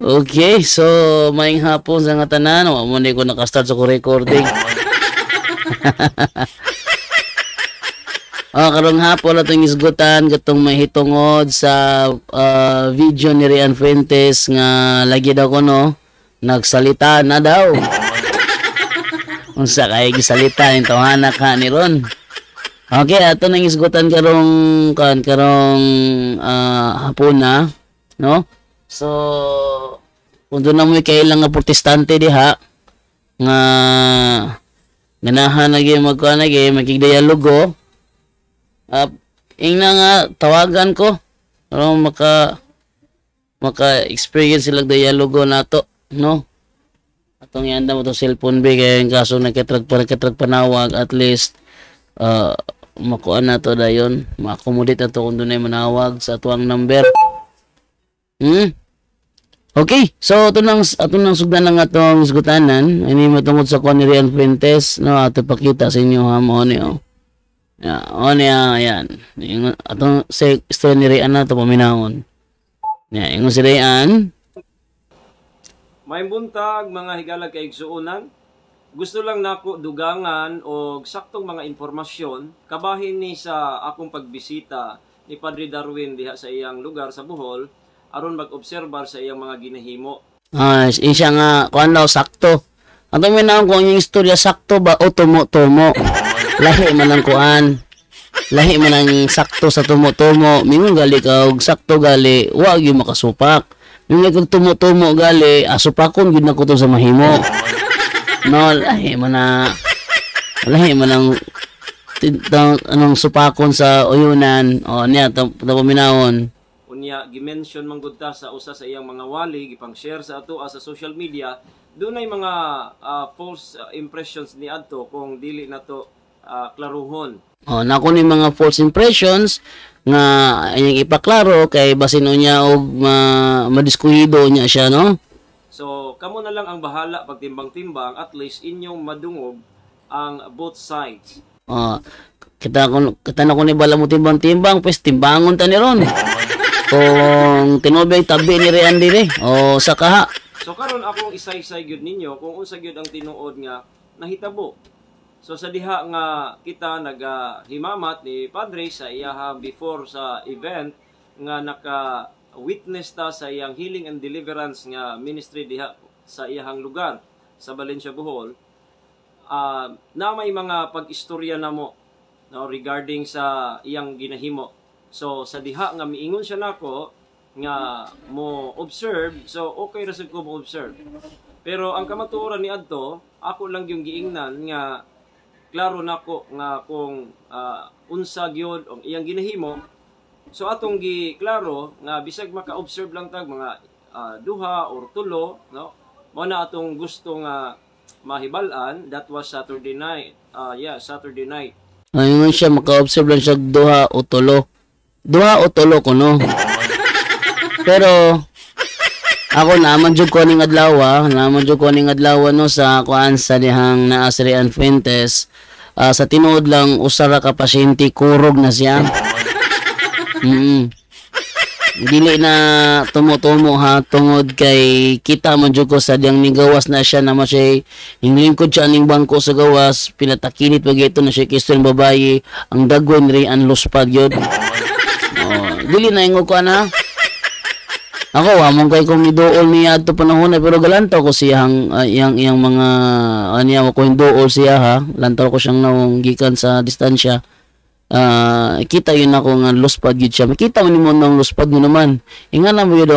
Okay, so maing hapon sa nga tanan, wa mo ni ko naka-start sa ko recording. Karong hapon atong isgutan katong mahitungod sa video ni Rian Fuentes nga lagi daw kono nagsalita na daw. Unsa kay gisalita in tawhanak ha ni Ron. Okay, ato nang isgutan karong hapon na, no? So kung doon na mo kailang nga protestante diha nga ganahan lagi magkuhan lagi makigdialogo ingna nga tawagan ko pero maka-experience silang dialogo nato, no? Atong yanda mo to cellphone ba kaya yung kaso nagkatrag panawag at least makuha na to dayon ma-accommodate na to kung doon ay manawag sa tuwang number. Okay, so ato nang sugdan ng atong isgutanan ini matungod sa kuan ni Rian Fuentes, no? Ato pakita sa inyo ha mo ni ayan. Atong sa istorya ni Rian na to paminahon. Ingon si Rian. May buntag mga higalag kay igsuonan. Gusto lang nako dugangan og saktong mga impormasyon kabahin ni sa akong pagbisita ni Padre Darwin diha sa iyang lugar sa Bohol aron mag-obserbar sa iyang mga ginahimo. Siya nga kuan daw sakto. Ato minahon kung yung istorya sakto ba o tumo-tumo. Lahi man ang kuan. Lahi man ang sakto sa tumo-tumo. Mingon gali ka og sakto gali, wa gyud makasupak. Mingon kag tumo-tumo gali, asupakon gyud nako to sa mahimo. No, lahi man ang anong supakon sa uyunan. Niya to paminahon. Unya gimension man gud ta sa usa sa iyang mga wali gipang share sa ato sa social media dunay mga false impressions ni adto kung dili nato klaruhon. Nako ni mga false impressions nga ayang ipaklaro kay basin unya og madiskuhido niya siya, no? So kamo na lang ang bahala pagtimbang-timbang at least inyong madungog ang both sides. Kita na ko ni bala mo timbang-timbang pues timbangon ta ni ron. Kung tinubay tabi ni Rian dire o sa kaha. So karon akong isay-isay gyud ninyo kung unsa gyud ang tinuod nga nahitabo. So sa diha nga kita nagahimamat ni Padre sa iyaha before sa event nga naka-witness ta sa iyang healing and deliverance nga ministry diha sa iyahang lugar sa Valencia, Bohol. Na may mga pag-istorya namo, no, regarding sa iyang ginahimo. So sa diha nga miingon siya nako nga mo observe, so okay ra sad ko mo observe. Pero ang kamatuoran ni adto, ako lang yung giingnan nga klaro nako nga kung unsa gyud ang iyang ginahimo. So atong giklaro nga bisag maka-observe lang tag mga duha or tulo, no? Mao na atong gusto nga mahibal-an. That was Saturday night. Saturday night. Ayun siya maka-observe lang siya duha o tulo. Duha o tulo ko, no? Pero ako naman jud ko ning adlaw no sa kuan sa dihang naa si Rian Fuentes. Sa tinuod lang usara ka pasyente kurog na siya. Dili na tumo-tumo ha tungod kay kita man jud ko sa diyang nigawas na siya na siya hinglingkod siya ning bangko sa gawas pinatakinit pag ito na siya kiston babayi ang dagway ni Rian luspad yun. Dili na ingo ko na. Ako among kay kung miduol niya adto panahon pero galantaw ko siyang iyang mga aniya ko hinduol siya ha. Lantaw ko siyang nawong gikan sa distansya. Kita yun ako nga luspad gyud siya. Makita man nimo nang luspad mo naman. Ingana mo gyud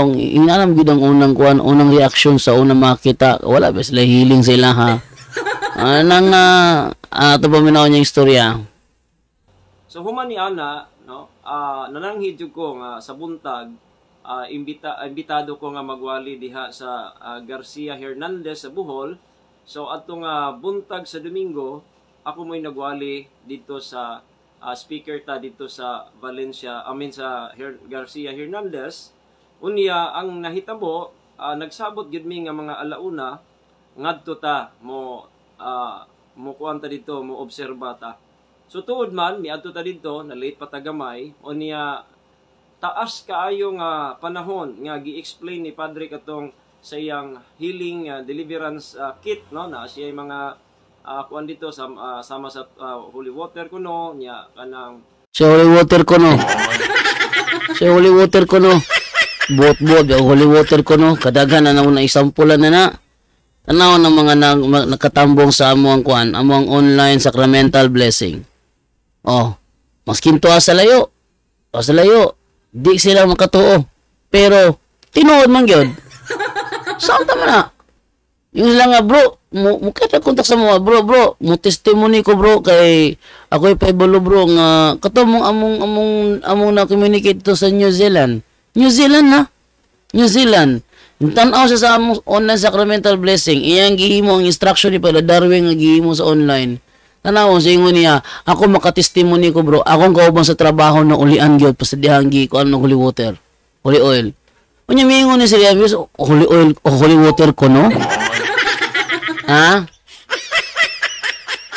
ang unang reaction sa unang makita. Wala ba sila healing sila ha. Nang ato pa minaw niya istorya. So human ni ana, no? Nananghid jud ko nga sa buntag imbitado ko nga magwali diha sa Garcia Hernandez sa Bohol. So atong buntag sa Domingo, ako mo'y nagwali dito sa speaker ta dito sa Valencia, sa Garcia Hernandez. Unya ang nahitabo, nagsabot gid mi nga mga alauna ngadto ta mo kuan ta dito, mo obserba ta. So tuod man miadto ta dito na late pa tagamay, unya taas kaayo nga panahon nga gi-explain ni Padre katong sa iyang healing deliverance kit, no, na siya ay mga kuan dito sama sa holy water kuno nya kanang Sa holy water ko no. Sa holy water ko no. Buot-buot yung holy water ko no. Kadaghan na naman na isampulan na. Tanaw ng mga nakatambong sa amo ang kuan, amo ang online sacramental blessing. Oh, maskin to sa layo. O sa layo, di sila makatuo. Pero tinuod man gyud. Saan tama na? Yung sila nga bro, mukha kontak sa mga bro, mo testimony ko bro kay ako ipaibalo bro nga kato mong among na communicate to sa New Zealand. New Zealand na. New Zealand. Yung tanaw sa among online sacramental blessing, iyang gihimo ang instruction ni Pala Darwin nga gihimo sa online. Tanaw sa ingon niya, ako makatestimony ko bro, akong kauban sa trabaho na ulian gyud pasadihang gi ko ano holy water, holy oil. Unya mingon ni siya, holy oil o holy water ko no? Ha?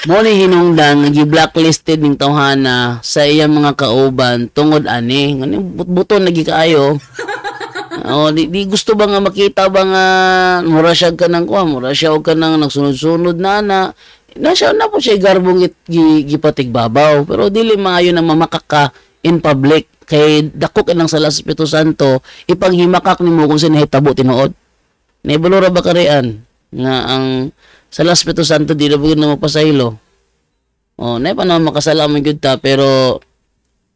Mo ni hinungdan nga gi-blacklisted ning tawhana sa iyang mga kauban tungod ani ngani buton lagi kaayo. Oh, di gusto ba nga makita ba nga mura siya ka nang kuha, mura siya og kanang nagsunod-sunod na siya na po siya garbong gipatigbabaw pero dili maayo na mamakaka in public kay dako kanang sa Espiritu Santo ipanghimakak nimo kung sino hitabo tinuod. Naibulura ba karian nga ang sa Espiritu Santo di na bugod na mapasaylo. Oh, nay pa na makasalaman gyud ta pero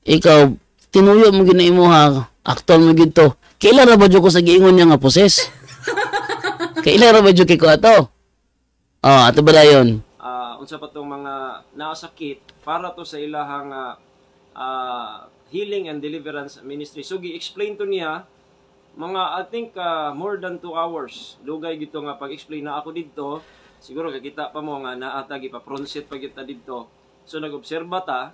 ikaw tinuyo mo gid na imuha, aktual mo gid to. Kailan ra ba jud ko sa giingon niya nga poses? Kailan ra ba jud ko ato? Oh, ato ba dayon? Unsa pa tong mga naasakit para to sa ilahang healing and deliverance ministry. So gi-explain to niya mga I think more than 2 hours. Dugay gito nga pag-explain na ako didto. Siguro kakita pa mo nga naata gipa-pronset pa kita didto. So nag-obserba ta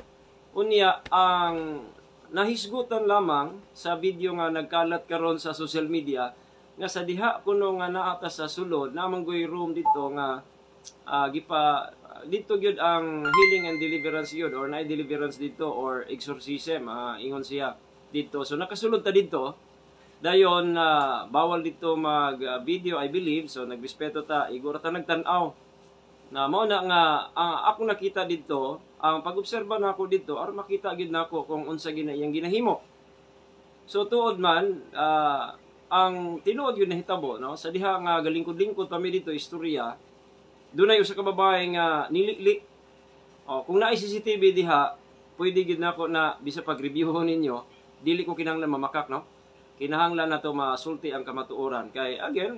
unya ang nahisgutan lamang sa video nga nagkalat karon sa social media nga sa diha kuno nga naata sa sulod namang goy room dito nga dito gyud ang healing and deliverance gyud or na deliverance dito or exorcism ingon siya dito. So nakasulod ta dito dayon bawal dito mag video I believe, so nagrespeto ta igura ta nagtan-aw na mao na nga ako nakita dito ang pag-obserba nako dito aron makita gid nako kung unsa iyang ginahimo. So tuod man ang tinuod gyud nahitabo no sa diha nga galingkod-lingkod pa mi dito istorya. Dunay usa ka babae nga nilili. Kung naay CCTV diha, pwede gid nako na bisa pag-reviewon ninyo, dili ko kinahanglan mamakak no. Kinahanglan nato masulti ang kamatuoran kay again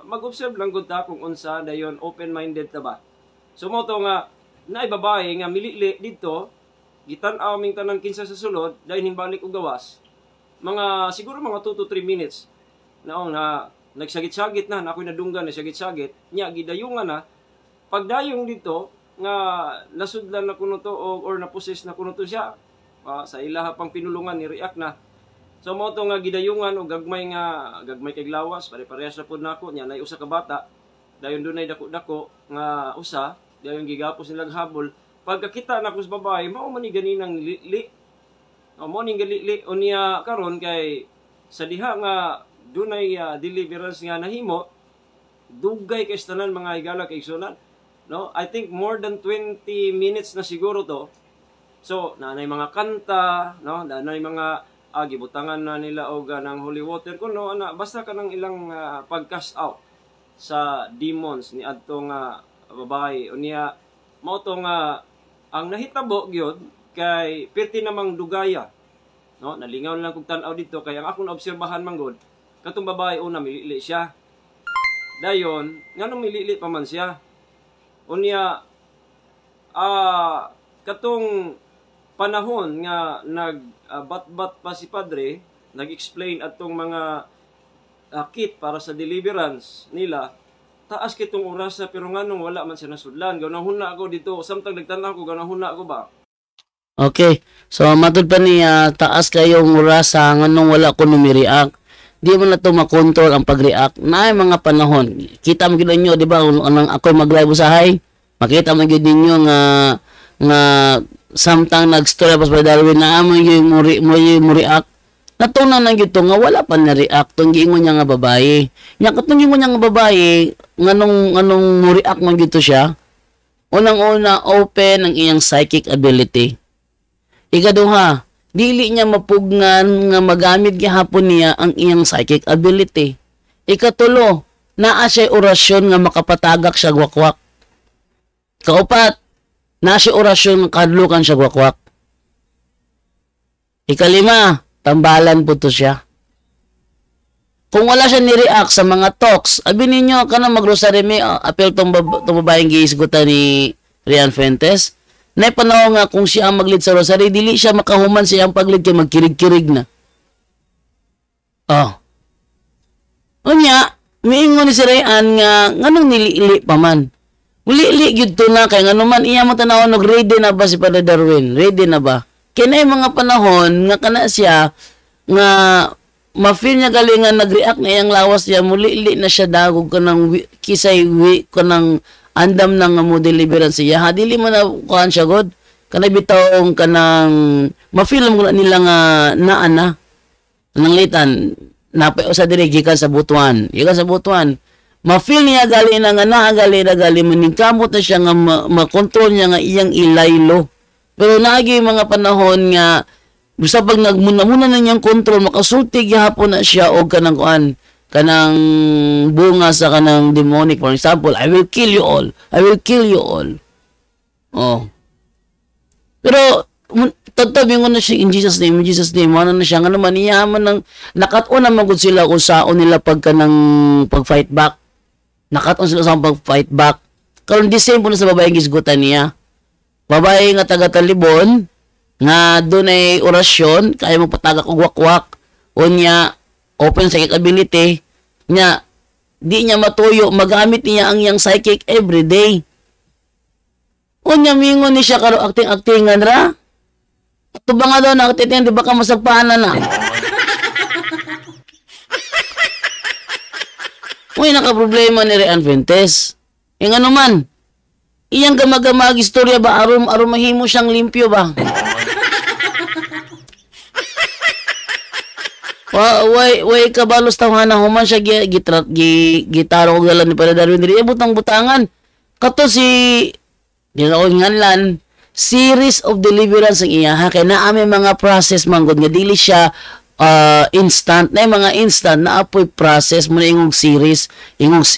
mag-observe lang gud ta kung unsa dayon open-minded ta ba. So mo to nga naay babae nga milili dito, gitan-aw ming tanang kinsa sa sulod, dayon himbalik og gawas. Mga siguro mga 2 to 3 minutes naong na nagsagit-sagit na ako'y nadunggan na sagit-sagit nya gidayungan na pagdayong dito nga nasudlan na kuno to or naposes na kuno to siya sa ilaha pang pinulungan ni react na. So mo to nga gidayungan og gagmay kay lawas pare-parehas na pud nako nya nay usa ka bata dayon dunay dako-dako nga usa dayon gigapos nilang habol pagkakita nako sa babae mao man ni ganinang li mo ning gali unya karon kay sa diha nga dunay deliverance nga nahimo dugay kay tanan mga higala kay igsunan no. I think more than 20 minutes na siguro to. So nanay mga kanta no, nanay mga gibutangan na nila og ng holy water kuno ana basta kanang ilang pag-cast out sa demons ni adto nga babae unya mao to nga ang nahitabo gyud kay perti namang dugaya no. Nalingaw lang kog tan-aw dito kay ang akong naobserbahan man gud katong babae una milili siya. Dayon, nganong milili pa man siya. Unya katong panahon nga nagbatbat pa si padre, nag-explain atong mga kit para sa deliverance nila. Taas kitong oras pero nganong wala man siya nasudlan. Ganahuna ako dito, samtang nagtanaw ko ganahuna ako ba. Okay. So matud pa niya taas kayong oras nganong wala ko numi-react. Di mo na to makontrol ang pag-react. Naay mga panahon. Kita mo gid ninyo, di ba, anong ako mag-live usahay, makita mo gid ninyo nga samtang nag-story pas Darwin na mo yung react. Natunan na gito nga wala pa na-react tong giingon niya nga babae. Nya katong giingon niya nga babae, nganong mo-react man gito siya. Unang-una, open ang iyang psychic ability. Ikaduha, dili niya mapugnan nga magamit gihapon niya ang iyang psychic ability. Ikatulo, naa siya orasyon nga makapatagak siya wakwak. Kaupat, naa siya orasyon nga kadlukan siya wakwak. Ikalima, tambalan po to siya. Kung wala siya ni-react sa mga talks, abi ninyo ka na mag-rosary may apel tong babaeng giisgutan ni Rian Fuentes. Na panahon nga kung siya ang maglid sa rosary, dili siya makahuman siya ang paglid kay magkirig-kirig na. Oh. Unya, miingon ni si Rian nga nganong nili-ili pa man. Uli-ili gyud to na kay ngano man iya mo tanawon og ready na ba si Padre Darwin? Ready na ba? Kinay mga panahon nga kana siya nga ma-feel niya galingan nag-react na iyang lawas niya muli-li na siya dagog kanang kisay kanang andam nang mo deliverance siya. Ha dili man na kuan siya god. Kanay bitawong kanang ma-feel mo nila nga naa na. Nang litan napay usa diri gikan sa butuan. Gikan sa butuan. Ma-feel niya gali na nga naa gali maningkamot na siya nga ma-control niya nga iyang ilaylo. Pero naagi mga panahon nga basta pag nagmuna-muna na niyang control, makasulti gihapon na siya o kanang kuan, kanang bunga sa kanang demonic. For example, I will kill you all. I will kill you all. Oh. Pero, tatabi ko na siya, in Jesus' name, ano na siya, nga naman, iyaman ng, nakat-on na magod sila kung saan nila pag-fight back. Nakat-on sila sa pag-fight back. Karon the same po na sa babaeng gisgutan niya. Babae nga taga-Talibon, nga doon ay orasyon, kaya mo patagak og wakwak, o niya, open psychic ability, niya, di niya matuyo, magamit niya ang iyang psychic everyday. O niya, mingon ni siya, karo acting-actingan ra. Ito ba nga daw, nakatitin, di ba ka masagpahan na? Uy, nakaproblema ni Rian Fuentes. E nga naman, iyang gamag-gamag istorya ba, arum mahimo siyang limpyo ba? Way kabalos tawhana human siya gitaro og dalan ni Padre Darwin diri butang butangan kato si dinaon nganlan series of deliverance ang iya ha kay naa may mga process man gud nga dili siya instant na mga instant na apoy process mo na ingong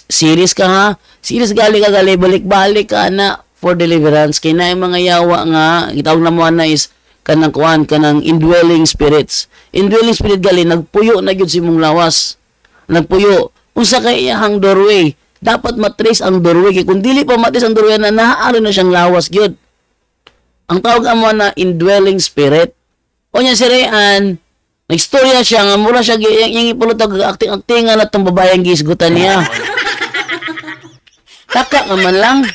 series ka ha series gali balik-balik ka na for deliverance kay na mga yawa nga gitawag na mo na is kanang kuan kanang indwelling spirits. Indwelling spirit gali nagpuyo na gyud si mong lawas. Nagpuyo unsa kay iyang doorway. Dapat matrace ang doorway kay kun dili pa matrace ang doorway na nahaari na siyang lawas gyud. Ang tawag amo na indwelling spirit. O nya si Rian, nagstorya siya nga mura siya iyang ipulot og acting-actingan atong babayang giisgutan niya. Taka ka man lang.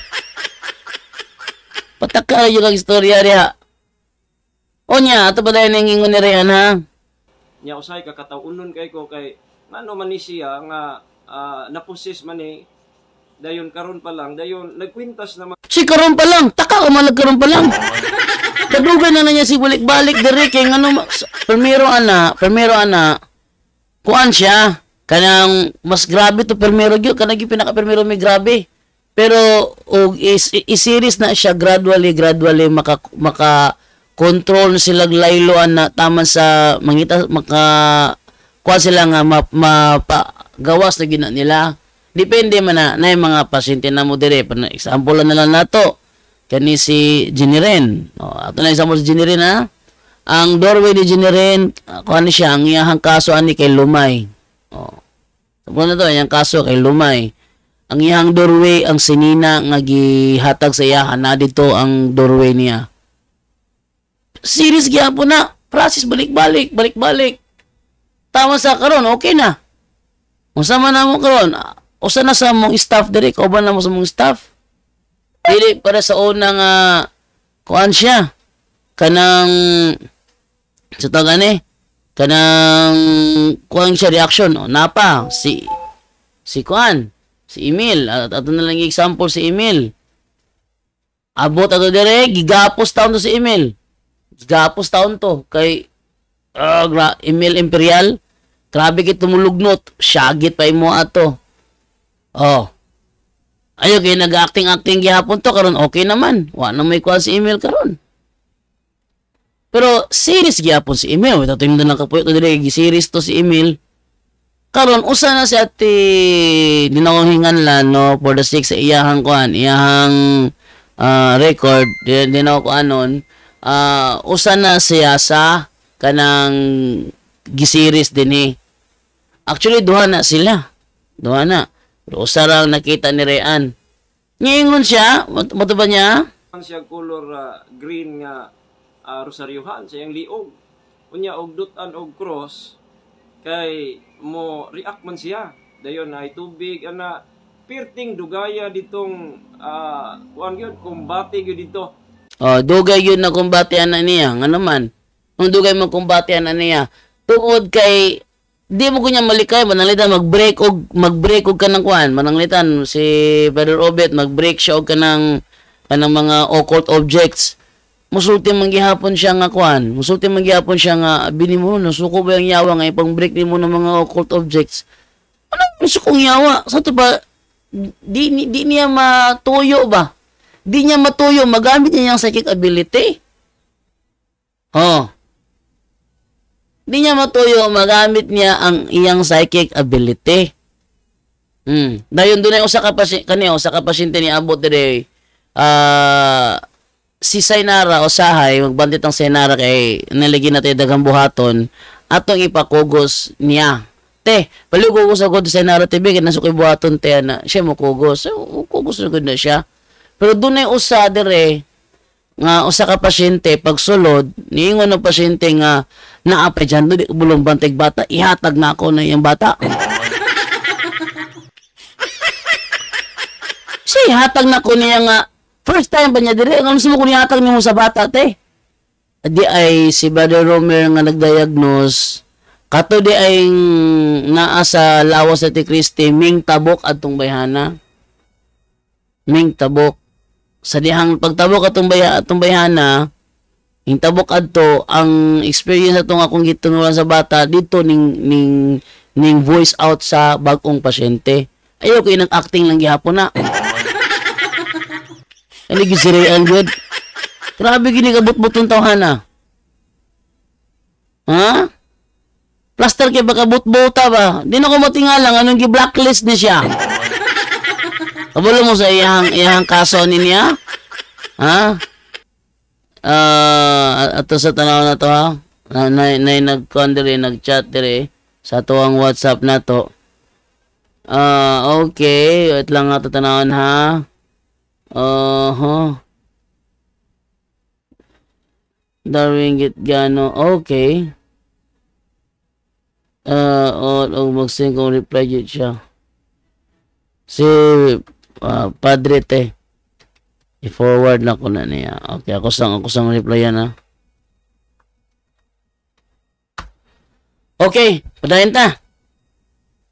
Pataka yung ang istorya riha. O niya, ato ba dahil nangingon ni Rian ha? Nya usay kakataunon kay ko kay ngano man ni siya nga napossess man ni dayon karon pa lang dayon nagkwintas naman Si karon pa lang, taka ka man karon pa lang. Kadugan na niya si balik-balik diri kay ngano primero ana kuan siya kanang mas grabe to primero gyud kanang pinaka primero may grabe. Pero og i-series na siya gradually maka control sila layloan na taman sa mangita kuha sila nga mapagawas na gina nila. Depende man na yung mga pasyente na mo dire. Example na lang nato. Kani si Jiniren. Ato na example si Jiniren ha. Ang doorway ni Jiniren, kuha ni siya, ang iyahang kaso ani kay Lumay. Sabi na to, yung kaso kay Lumay. Ang iyahang doorway, ang sinina nga gihatag sa iyahan na dito ang doorway niya. Series gyapon na. Process balik-balik. Tama sa karon, okay na. Unsa man na mo karon? Usa na sa mong staff diri, kauban na mo sa mong staff. Dili para sa unang kuan siya. Kanang sa tagani. Kanang kuan siya reaction. Napa si kuan, si Emil. Ato na lang example si Emil. Abot ato dire, gigapos taon to si Emil. Gapos taon to kay email imperial. Grabe kit tumulugnot. Syagit pa imo ato. Oh. Ayo kay nag-acting gihapon to karon okay naman. Wa na may kuha si email karon. Pero series gihapon si email. Ito yung lang kapuyo to dire gi-series to si email. Karon usa na si ate dinawahingan la no for the sake sa iyahang kuan, iyahang record dinaw ko anon. Usa na siya sa kanang gi-series dinhi. Actually duha na sila. Duha na. Pero usa lang nakita ni Rean. Ngingon siya, mo ba niya? Ang siya color green nga rosaryohan sa iyang liog. Unya og dutan og cross kay mo react man siya. Dayon ay tubig ana pirting dugaya ditong kuan gyud kumbate gyud dito. Dugay yun na kumbate ana niya. Nga naman. Kung dugay mo kumbate ana niya. Tungod kay di mo kunya malikay mananglitan mag-break og kanang kuan mananglitan si Brother Obet mag-break siya og kanang mga occult objects. Musulti man gihapon siya nga kuan. Musulti man gihapon siya nga bini mo nasuko ba yung yawa nga ipang break nimo ng mga occult objects. Ano musukong yawa? Sa to ba di niya matuyo ba? Di niya matuyo magamit niya yung psychic ability. Di niya matuyo magamit niya ang iyang psychic ability. Dayon dunay usa ka pasyente ni abot dire si Sainara usahay magbandit ang Sainara kay naligi natin daghang buhaton atong ipakugos niya. Te, palugo ko sa god Sainara TV kay nasukoy buhaton te na siya mo kugos. Kugos na gud na siya. Pero dunay usa dire nga usa ka pasyente pagsulod niingon ng pasyente nga naapay dyan di bulong banteg bata ihatag na ako na yung bata. Hatag na ko niya nga first time ba niya dire nga gusto mo ko nihatag nimo sa bata te. Di ay si Brother Romer nga nagdiagnose kato di ay naa sa lawas sa ti Kristi ming tabok adtong bayhana. Ming tabok sa dihang pagtabok atong bayhana ing tabok adto ang experience atong akong gitunuran sa bata dito ning voice out sa bag-ong pasyente. Ayaw ko nag-acting lang gihapon na. Ano gisirian good? Grabe gini kabut-butong tawhana. Ha? Plaster kay baka but-buta ba? Di na ko matingalang anong gi-blacklist ni siya. Kabalo mo sa iyang kaso niya? Ha? Ato sa tanaw na to ha. Nag-con dire, nag-chat dire sa tuwang WhatsApp na to. Okay. Wait lang nga tatanawin ha. Darwin Gano. Okay. Magsing kong reply yun siya. Si Padre te. I-forward na ko na niya. Okay, ako sang reply yan ha. Okay, padahin ta.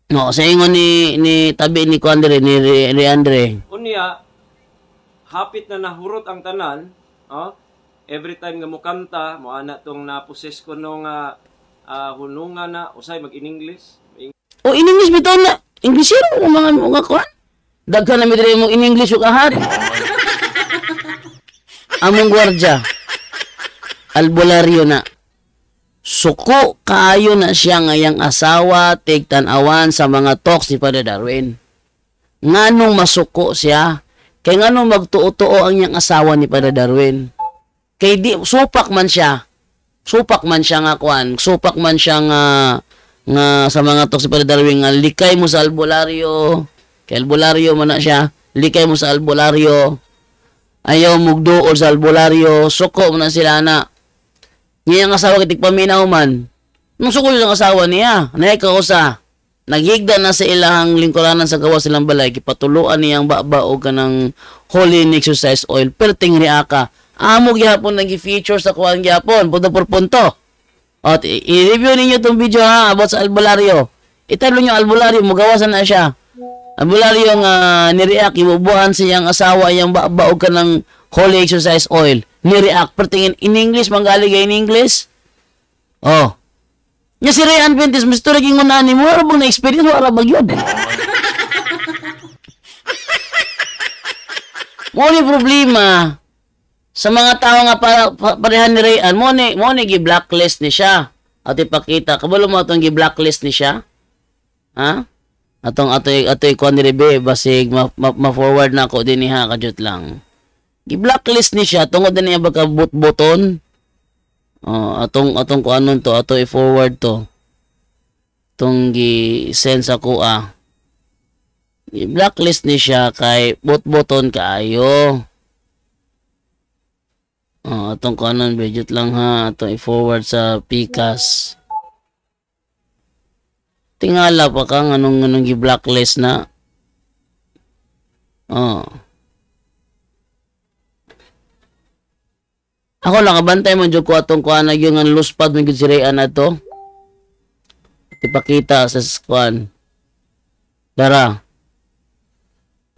No, sa ingon ni tabi ni Kuandre ni Andre. Unya hapit na nahurot ang tanan, every time nga mo kanta, mo ana tong naposes ko nung hunungan na usay mag-in-English. In-English bitaw na. Englishero ng mga kuan. Daghan na mi dire mo in-English ug ahad. Among gwardya. Albularyo na. Suko kaayo na siya ngayang asawa tigtan-awan sa mga talks ni Father Darwin. Nganong masuko siya? Kay nganong magtuo-tuo ang iyang asawa ni Father Darwin? Kay di supak man siya. Supak man siya nga kuan. Supak man siya nga sa mga talks ni Father Darwin nga likay mo sa albularyo. Kay albularyo man na siya. Likay mo sa albularyo. Ayaw mugduol sa albularyo. Suko man na sila na. Niya ang asawa kitig paminaw man. Nung sukul ang asawa niya, anay kausa. Naghigda na sa ilahang lingkuranan sa gawa silang balay, kipatuluan niyang baba o kanang holy exercise oil, perting riaka. Amo gyapon nag-feature sa kuwan gyapon, punto por punto. At i-review ninyo itong video ha, about sa albularyo. Italo nyo albularyo, magawasan na siya. Albularyo nga ni-react, ibubuhan siyang asawa, yung baba o kanang holy exercise oil. Ni-react, pertingin in English, manggalig in English. Nya si Ray Adventist, Mr. Naging unaan ni mo, wala bang na-experience, wala ba yun? Mo ni problema sa mga tao nga parehan ni Ray Ann, mo ni gi-blacklist ni siya. At ipakita, kabalo mo itong gi-blacklist ni siya? Ha? Ato'y kuha ni Rebe, basig, ma-forward na ako din niya, kadyot lang. Gi-blacklist ni siya, tungod na niya baka buton. Atong ko anon to, ato i-forward to. Itong gi-send sa kuha. I-blacklist ni siya kay bot-boton kaayo. Atong kanon budget lang ha, atong i-forward sa Pikas. Tingala pa kang anong gi-blacklist na. Ako lang kabantay mo jud ko atong kuan yung luspad mo gid si Ray Ann ato. Ipakita sa kuan. Dara.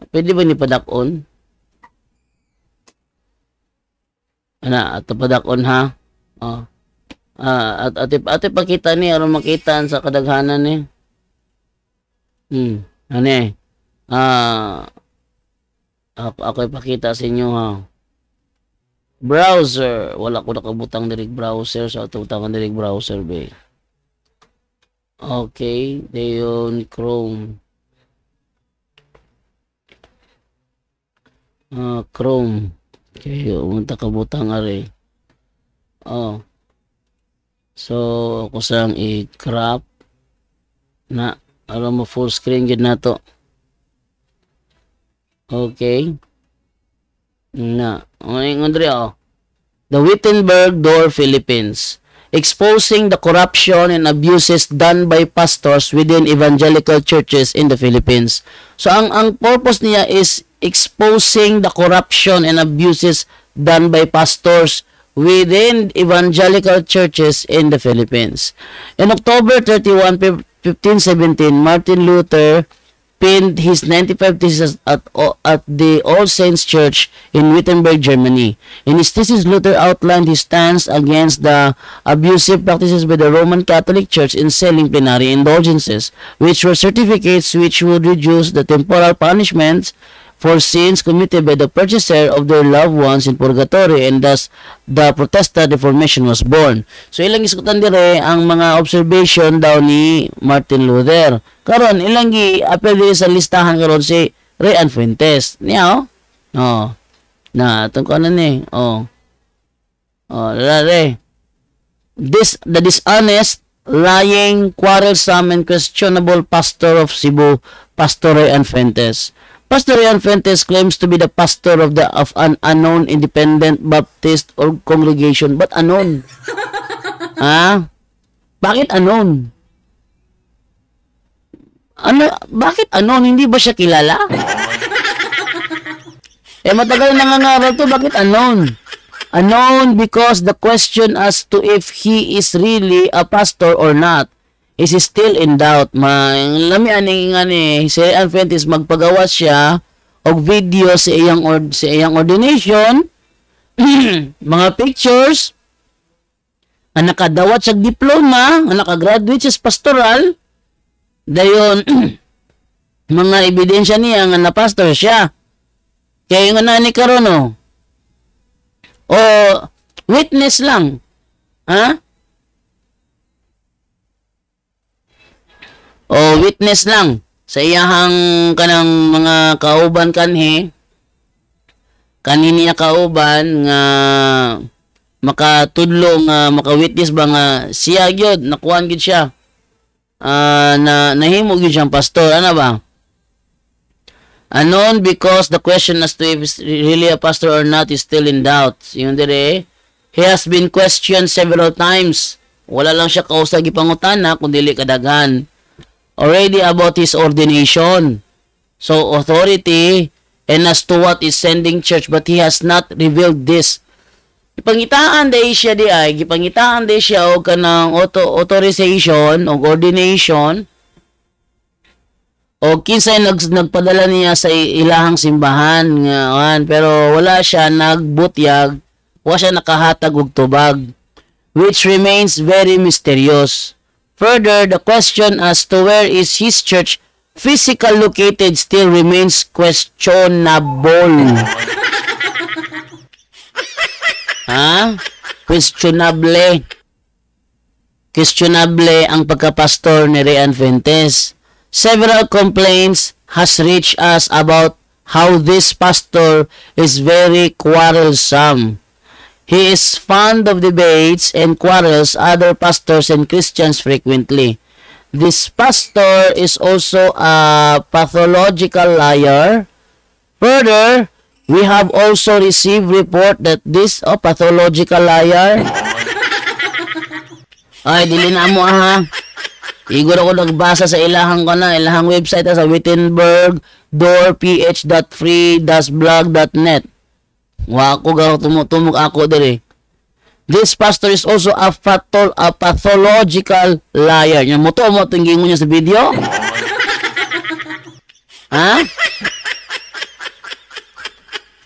Pwede ba ni padakon? Ana, ato padakon ha. Ate pakita ni aron makita sa kadaghanan ni. Ani. Ako ipakita sa inyo ha. Browser, wala ko nakabutang direct browser sa tutangan direct browser be. Okay, dayon Chrome. Chrome. Okay, umunta ka butang are. So, ako sang i-crop na alam mo full screen gid nato. Okay. Na, The Wittenberg Door, Philippines. Exposing the corruption and abuses done by pastors within evangelical churches in the Philippines. So, ang purpose niya is exposing the corruption and abuses done by pastors within evangelical churches in the Philippines. In October 31, 1517, Martin Luther penned his 95 thesis at the All Saints Church in Wittenberg, Germany. In his thesis, Luther outlined his stance against the abusive practices by the Roman Catholic Church in selling plenary indulgences, which were certificates which would reduce the temporal punishments for sins committed by the purchaser of their loved ones in purgatory, and thus the Protestant Reformation was born. So ilang iskutan dire ang mga observation daw ni Martin Luther. Karon ilang gi-appeal dire sa listahan karon si Ray Ann Fuentes. Niya na tungkol na ni. The dishonest, lying, quarrelsome, and questionable pastor of Cebu, Pastor Ray Ann Fuentes. Pastor Ray Ann Fuentes claims to be the pastor of an unknown independent Baptist or congregation. But unknown? Bakit unknown? Bakit unknown? Hindi ba siya kilala? Matagal na nangangaral to. Bakit unknown? Unknown because the question as to if he is really a pastor or not is still in doubt. Lami aning nga ni si Ray Ann Fuentes magpagawa siya og video sa iyang ordination, mga pictures, ang nakadawat sa diploma, ang nakagraduate sa pastoral, dayon mga ebidensya niya nga na-pastor siya. Kaya nga nani karon witness lang. Witness lang sa iyahang kanang mga kauban kanhi niya kauban nga makatudlo nga makawitness ba nga siya gyud nakuan gid siya na nahimo gid siyang pastor, ana ba? Unknown because the question as to if he's really a pastor or not is still in doubt. Yung dire, he has been questioned several times. Wala lang siya kausa gipangutana kun dili kadaghan already about his ordination. So authority and as to what is sending church, but he has not revealed this. Gipangitaan day siya gipangitaan day siya og kanang authorization og ordination o kinsay nagpadala niya sa ilahang simbahan nga pero wala siya nagbutyag, wala siya nakahatag og tubag, which remains very mysterious. Further, the question as to where is his church physical located still remains questionable. Questionable. Questionable ang pagkapastor ni Rian Fuentes. Several complaints has reached us about how this pastor is very quarrelsome. He is fond of debates and quarrels other pastors and Christians frequently. This pastor is also a pathological liar. Further, we have also received report that this pathological liar. Ay, dili na mo Igor ako nagbasa sa ilahang website sa wittenberg.free-blog.net. Wa ako gaw tumutumog ako diri. This pastor is also a pathological liar. Nya mo tingin mo niya sa video?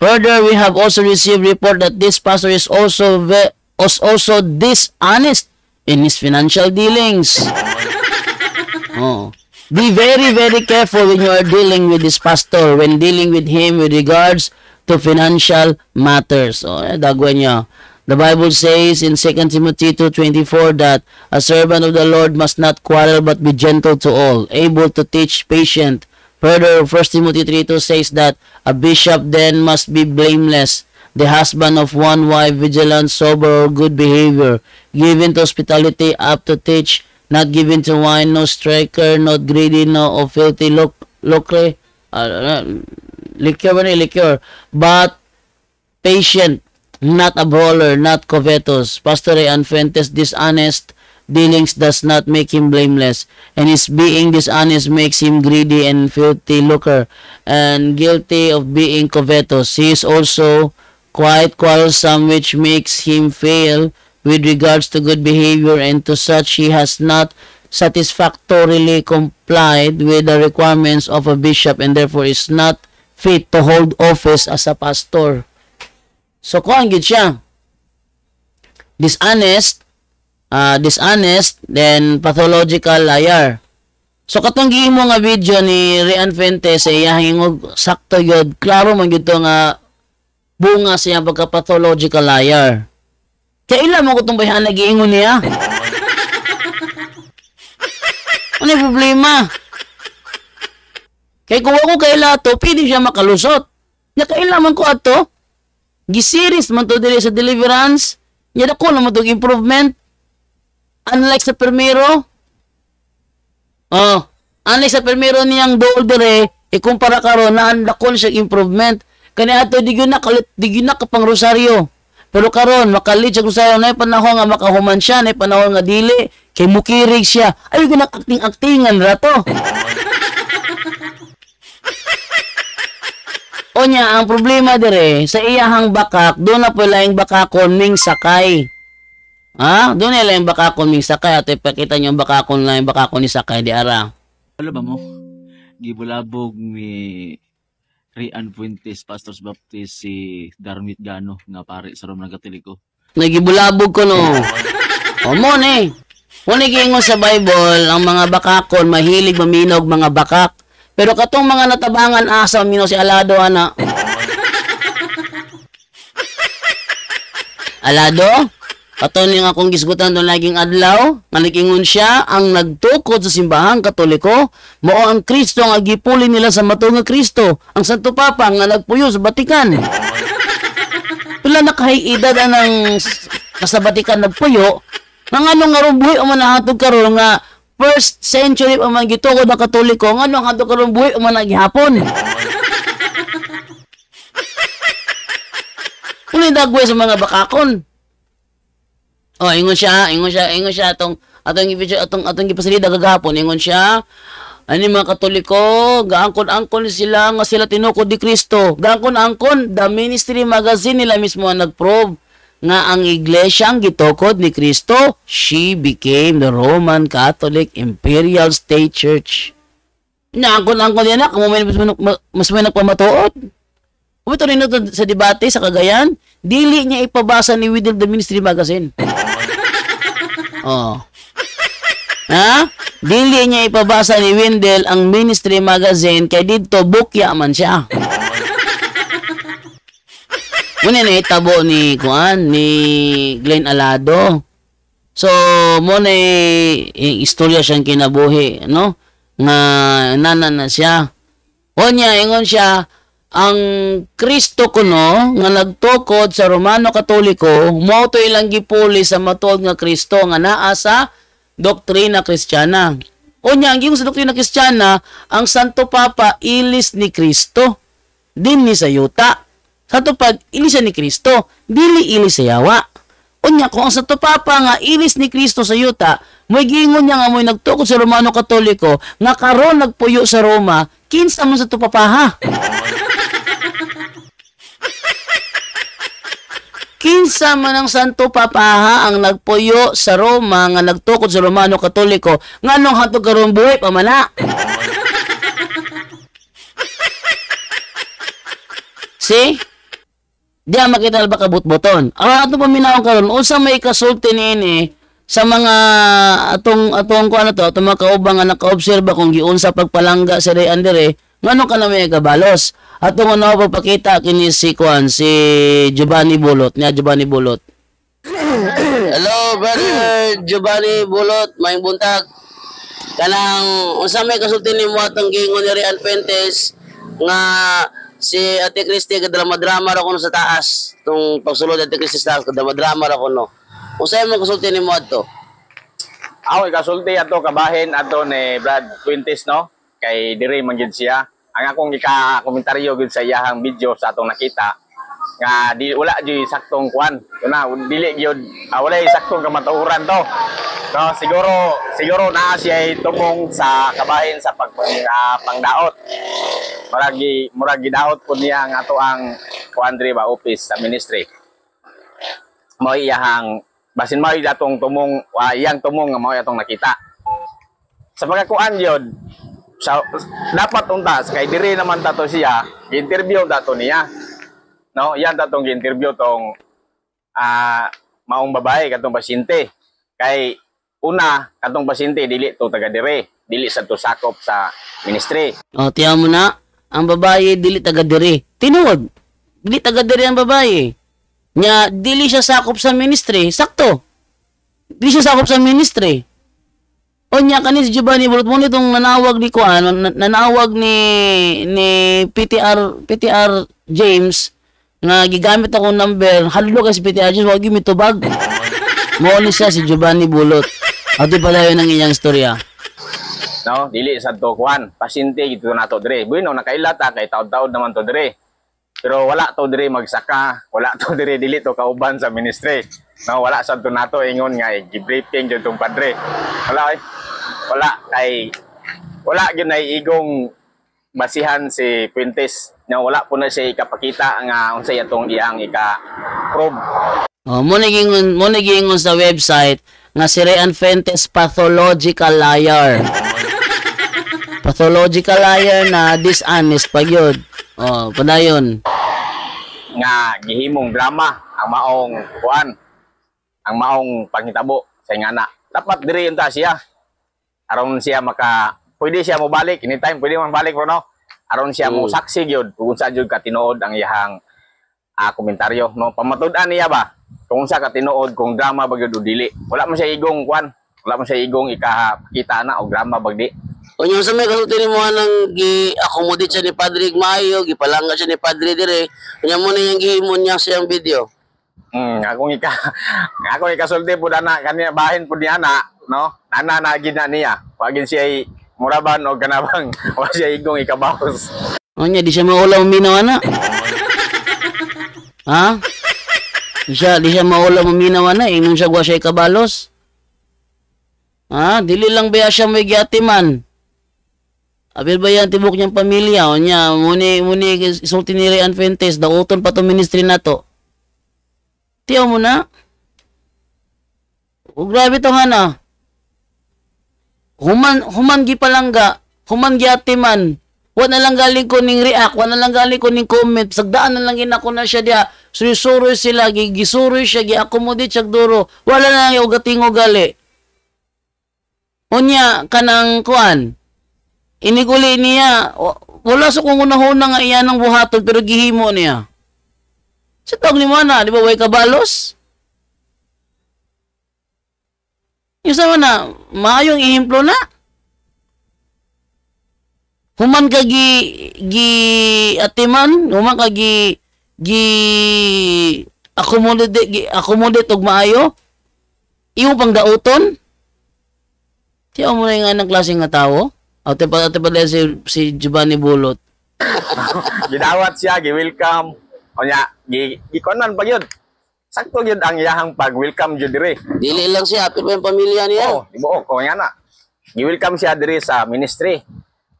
Further, we have also received report that this pastor is also dishonest in his financial dealings. Be very, very careful when you are dealing with this pastor, when dealing with him with regards to financial matters. Dagwan niya. The Bible says in 2 Timothy 2:24 that a servant of the Lord must not quarrel but be gentle to all, able to teach, patient. Further, 1 Timothy 3:2 says that a bishop then must be blameless, the husband of one wife, vigilant, sober, or good behavior, given to hospitality, apt to teach, not given to wine, no striker, not greedy, no of filthy liquor, but patient, not a brawler, not covetous. Pastor Rian Fuentes' dishonest dealings does not make him blameless, and his being dishonest makes him greedy and filthy lucre, and guilty of being covetous. He is also quite quarrelsome, which makes him fail with regards to good behavior, and to such he has not satisfactorily complied with the requirements of a bishop, and therefore is not fit to hold office as a pastor. So, kuhaan gid siya. Dishonest, then pathological liar. So, katong giimo nga video ni Rian Fuentes sa iyang ingog sakto yun, klaro man gito nga bunga siya pagka-pathological liar. Kailan mo ko itong bayan nag-iingon niya? Ano yung problema? Kaya kung ako kaila to, pwede siya makalusot. Nya kailangan ko ato, gisiris man to dili sa deliverance, nya dako naman to improvement. Unlike sa permiro, unlike sa permiro niyang dool dire, ikumpara karon na dako siya improvement. Kani ato di gyud na kapang rosaryo. Pero karon makalit siya kung sa'yo na panahon nga makahuman siya, na panahon nga dili, kay mukirig siya. Ay, ginak acting-actingan rato. Onya, ang problema dire, sa iyahang bakak, doon na po laing bakakon ming sakay. Doon na laing bakakon ming sakay. At ipakita nyo ang bakakon ni sakay di ara. Alam ba mo, gibulabog ni Rian Fuentes, Pastors Baptist, si Darwin Gano, nga pare sa Roman Katoliko. Nagibulabog ko no. Mo ni. Kung nagiingon sa Bible, ang mga bakakon, mahilig maminog mga bakak. Pero katong mga natabangan asa, minaw si Alado, ana. Alado? Katong nga akong gisgutan doon laging adlaw, nga nagingon siya, ang nagtukod sa simbahang Katoliko, mao ang Kristo ang agipuli nila sa mato nga Kristo, ang Santo Papa nga nagpuyo sa Batikan. Pila nakahiedad anang nasa Batikan nagpuyo, nga anong nga rumbuhi o manahatog karon nga 1st century pa man gitukod ng Katoliko, nga anong hatog karon buhi o managihapon. Kung dagway sa mga bakakon. Ingon siya atong gipasalida kagahapon, ingon siya, ani mga Katoliko, gaangkon-angkon sila nga sila tinukod ni Kristo. Gaangkon-angkon, The Ministry Magazine nila mismo ang nag-prove nga ang iglesia ang gitukod ni Kristo, she became the Roman Catholic Imperial State Church. Naangkon-angkon yan na, kung mas may nagpamatuod. Kung ito rin sa debate sa Cagayan, dili niya ipabasa ni Within the Ministry Magazine. Ha? Dili niya ipabasa ni Wendell ang Ministry Magazine kay dito bukya man siya. Muna na itabo ni Kuan, ni Glenn Alado. So, muna istorya siyang kinabuhi, no? Nga nanan na siya. O niya, ingon siya, ang Kristo kuno nga nagtukod sa Romano Katoliko, mao to ilang gipuli sa matuod nga Kristo nga naa sa doktrina Kristiyana. O niya, ang giingong sa doktrina Kristiyana, ang Santo Papa ilis ni Kristo, din ni sa yuta. Sa tupad, ilis ni Kristo, dili ilis sa yawa. O niya, kung ang Santo Papa nga ilis ni Kristo sa yuta, may giingon niya nga mo'y nagtukod sa Romano Katoliko, nga karon nagpuyo sa Roma, kinsa man sa tupapaha. Kinsa man ang Santo Papaha ang nagpuyo sa Roma nga nagtukod sa Romano Katoliko nganong hatod karon buhay pa mana. See? Diya makita ba kabut-buton. Ang ato paminawon karon unsa may kasulti niini sa mga atong ko ano to, atong mga kaubang nga nakaobserba kung giunsa pagpalangga sa Ray Andere, ngano ka na may kabalos. Atong ano pagpakita kini si Kuan, si Giovanni Bulot, niya Giovanni Bulot. Hello, brother Giovanni Bulot, maayong buntag. Kanang unsa may kasulti nimo atong giingon ni Rian Fuentes nga si Ate Christie kadama-drama ra kuno sa taas. Tung pagsulod Ate Christie sa taas kadama-drama ra kuno. Unsa may kasulti nimo adto? Ako kasulti ato kabahin ato ni Brad Fuentes no, kay diri man gid siya. Ang akong ika-komentaryo gid sa iyahang video sa atong nakita nga di wala gyud saktong kuan. Kuna dili gyud wala saktong kamatuoran to. So siguro naa siya tumong sa kabahin sa pangdaot. Murag gidaot pud niya ang ato ang kuan diri ba office sa ministry. Mao iyahang basin mao atong tumong iyang tumong nga mao atong nakita. Sa pagkakuan gyud so, dapat untas kay diri naman tato siya interview dato niya no yan tatong interview tong maong babae katong pasyente kay una katong pasyente dili to taga diri dili sa to sakop sa ministry. O tiyan mo na ang babae dili taga diri tinuod dili taga diri ang babae nya dili siya sakop sa ministry sakto dili siya sakop sa ministry. O niya kanis Giovanni Bulot mo nitong nanawag ni Kuan, nanawag ni PTR James nga gigamit ako number hallo kasi PTR James wag mi tubag. Mo ni siya si Giovanni Bulot. Ato pala yun ang iyang istorya. No, dili sa to Kuan, pasyente gito nato dire. Bueno nakailata kay taud-taud naman to dire. Pero wala to dire magsaka, wala to dire dili to kauban sa ministry. No, wala sa to nato ingon nga gi-briefing jud tong padre. Wala gyud na igong basihan si Fuentes na wala po na siya ikapakita nga unsay atong iyang ika-prove. Oh, mo nagingon sa website nga si Rian Fuentes pathological liar. Pathological liar na dishonest pa gyud. Oh, padayon. Nga gihimong drama ang maong kuan, ang maong panghitabo sa ingana. Dapat diri unta siya. Aron siya pwede siya mo balik anytime pwede man balik no aron siya mo saksi gyud kung sa jud ka tinuod ang iyang komentaryo no pamatud-an niya ba kung sa ka tinuod kung drama ba gyud dili wala man siya igong kuan wala man siya igong ikakita na og drama bagdi. O yung sa may kasulti ni mo nang gi-accommodate siya ni Padre Igmayo gipalangga siya ni Padre dire unya mo na yung gihimon niya sa video. Akong ikasulti po na kaniya bahin po niya na no nana na gid na niya wagin siya muraban o ganabang wa siya igong ikabaos. Onya di siya maulaw minaw na. Ha? Di siya maulaw minaw na ingon siya wa siya ikabalos. Ha, dili lang ba siya may giatiman. Apil ba yan tibok niyang pamilya onya muni isulti ni Rian Fuentes dauton pa to ministry nato. Tiyaw mo na. O grabe to hana. Human gipalangga, human giatiman. Wa na lang galing ko ning react, wa na lang galing ko ning comment. Sagdaan na lang ginako na siya dia. Suruy sila, gisuroy siya, gi-accommodate siya duro. Wala na lang yung gatingo gali. Unya kanang kuan. Iniguli niya wala sa kung unahuna nga iyan ang buhaton pero gihimo niya. Sa tawag ni mo na, di ba way kabalos? Yung sama na, maayong ihimplo na. Human ka gi atiman, human ka gi accommodate og maayo. Imo pang dauton. Tiyo mo na yung anang klaseng nga tao. Ate pa si Giovanni Bulot. Gidawat siya, gi-welcome. O nya, gikonan pa yun. Sakto yun ang iyahang pag-welcome yun dire. Dili lang siya, pero yung pamilya niya. Oo, ibuok. O nga na. Gi-welcome siya dire sa ministry.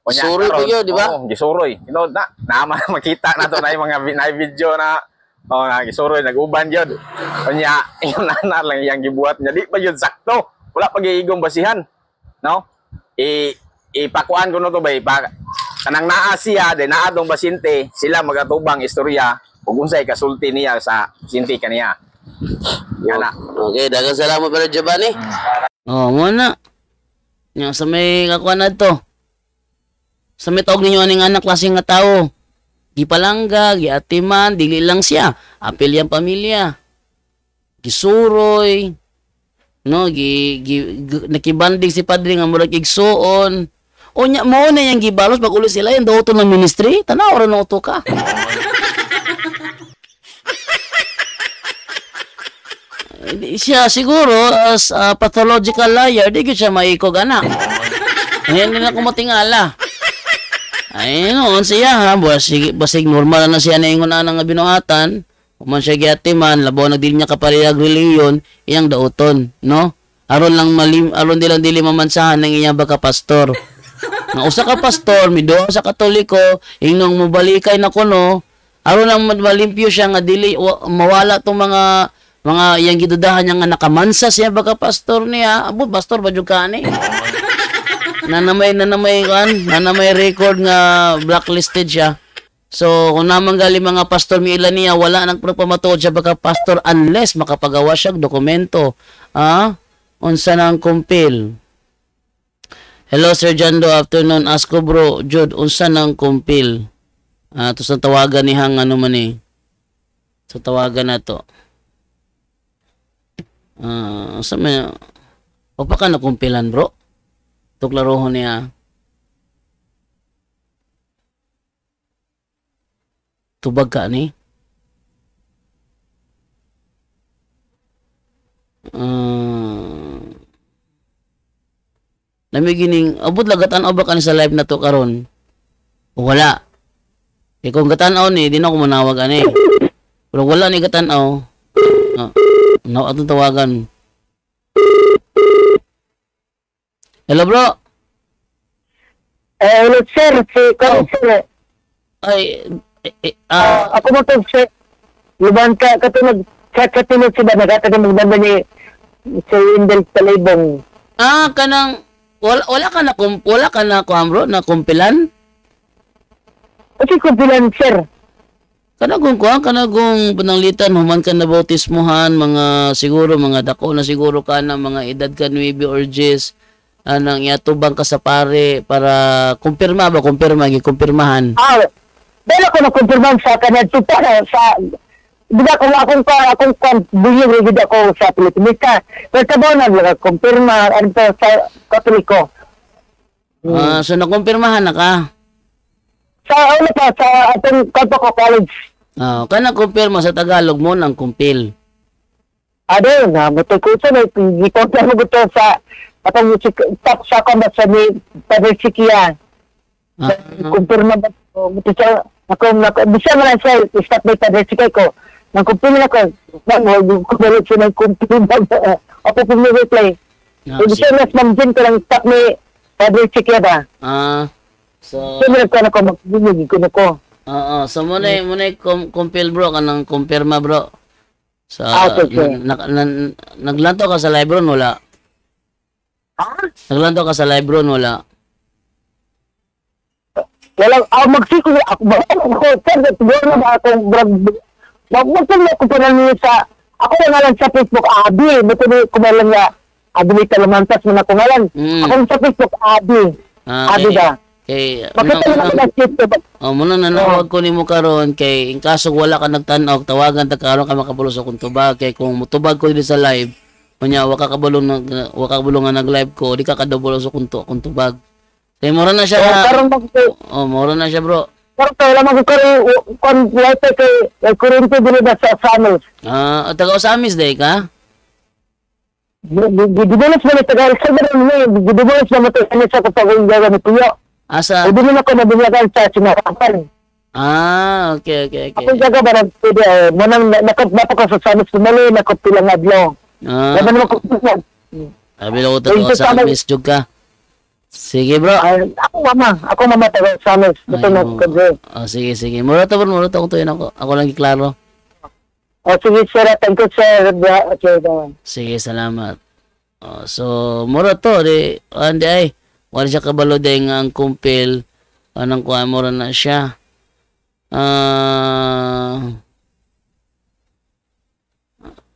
Suroy pa yun, di ba? Oo, gisuroy. Inood na. Makita na to na yung mga video na gisuroy, nag-uban yun. O nya, yung nana lang yung gibuhat niya. Di pa yun sakto. Wala pag-iigong basihan. No? Ipakuan ko no to ba? Kanang naa siya, de naa dong basinte, sila magatubang istorya ug unsay kasulti niya sa sinti kaniya. Yana. Okay, daghang salamat pero Giovanni. Oh, muna. Nya sa may kakuan adto. Sa may tawag ninyo aning anak klaseng nga tawo. Gipalangga, giatiman, dili lang siya. Apil yang pamilya. Gisuroy. No, nakibanding si padre nga murag igsuon. O nya mo na yang gibalos pag uli sila yung dauto ng ministry. Tanaw ra na uto ka. Siya siguro as a pathological liar, di gyud siya maikog ana. Ayan nila ko matingala. Ay noon siya ha, basig normal na siya na ingon ana nga binuhatan. Kuman siya giatiman, labaw na dili niya kaparehag reliyon, iyang dauton, no? Aron lang dili mamansahan ng iyang baka pastor. Nga usa ka pastor, miduha sa Katoliko, ingnon mo balikay na kuno, aron lang malimpyo siya nga dili mawala tong mga iyang gidudahan niya nga nakamansa siya baka pastor niya. Abo pastor ba jud ka ani? Nanamay record nga blacklisted siya. So, kung naman gali mga pastor miila niya, wala nang pamatuod siya baka pastor unless makapagawa siya dokumento. Unsa nang kumpil? Hello, Sir Jando. Afternoon. Ask ko, bro. Jude, unsa nang kumpil? Ito sa tawagan ni Hang, ano man eh. Sa tawagan na to. Sa may... O pa ka na kumpilan, bro? Tuklaroho niya. Tubag ka ni? Namigining, abot lagatan o ba ka sa live na to karon? Wala. Kung gatanaw ni, di na ako manawag ani. Pero wala ni gatanaw. Atong tawagan. Hello, bro. Hello, sir. Si Sir. Ay, ako mo to, sir. Luban ka, katulad si ba, nagkatagal magdanda ni si Wendell Talibong. Kanang, wala ka na, bro, na kumpilan? Kasi kumpilan, sir. Kanagong pananglitan, human ka na bautismuhan, siguro, mga dako na siguro ka na, mga edad ka 9 or 10, nang iatubang ka sa pare para kumpirma, gikumpirmahan. Dahil ako nakumpirmahan sa kanya, sa, hindi akong buyong rigid ako sa Pilipinika. Pero tabaw na, kumpirma, sa Katoliko. So nakumpirmahan na ka? Sa atong Kapako College. Kanang kumpirma sa Tagalog mo ng kumpil. Buto ko sa gikompirma ko to sa atong top sa combat sa ni Padre Sikia. Kumpirma ba buto sa bisa man sa start by Padre Sikia ko. Nang kumpirma ko, kumpirma siya ng kumpirma. Ako pumili-replay. Bisa mas mamjin ko lang start ni Padre Sikia ba? So kumpirma ko na ko magbinig ko na ko. So muna kumpil bro, kanang kumpirma bro. Okay. Naglanto ka sa live ron, wala? Naglanto ka sa live ron, wala? Walang, magsiko ako ba? Sir, siguro na ba akong magpapalala ko pa lang sa, ako na lang sa Facebook, Abi, buto ni kumalang nga, Abi Talamantas mo na kungalan. Mm. Akong sa Facebook, Abi. Abi ba? Makita mo na dito. Muna nanawag ko nimo karon kay in kaso wala ka nagtan-og tawagan ta karon ka makabulo sa kung tubag kay kung mutubag ko dito sa live unya wa ka kabulong nga nag-live ko di ka kadubulo sa kung tubag. Kay mura na siya. Karon mag mura na siya bro. Pero wala magkakaroon kon wifi kay kurente dili ba sa Samuel. Taga Osamis day ka? Gidubulos mo na tagal sa gano'n mo. Gidubulos mo ito sa kapagong gano'n ni Puyo. Asa? Hindi mo na ako nabinyagan sa sinarapan. Okay. Ako jaga ba na pwede, manang nakot ko sa Samis Sumali, nakot pilang adlo. Laban mo ko. Sabi lang ko taga Osamis jug ka. Sige bro. Ako mama taga Samis. Ito na ko bro. Sige. Mura to kung tuyin ako. Ako lang iklaro. Sige sir, thank you sir. Sige, salamat. So, mura to, andi ay, wala siya kabalo day nga ang kumpil, anong kuha, mura na siya.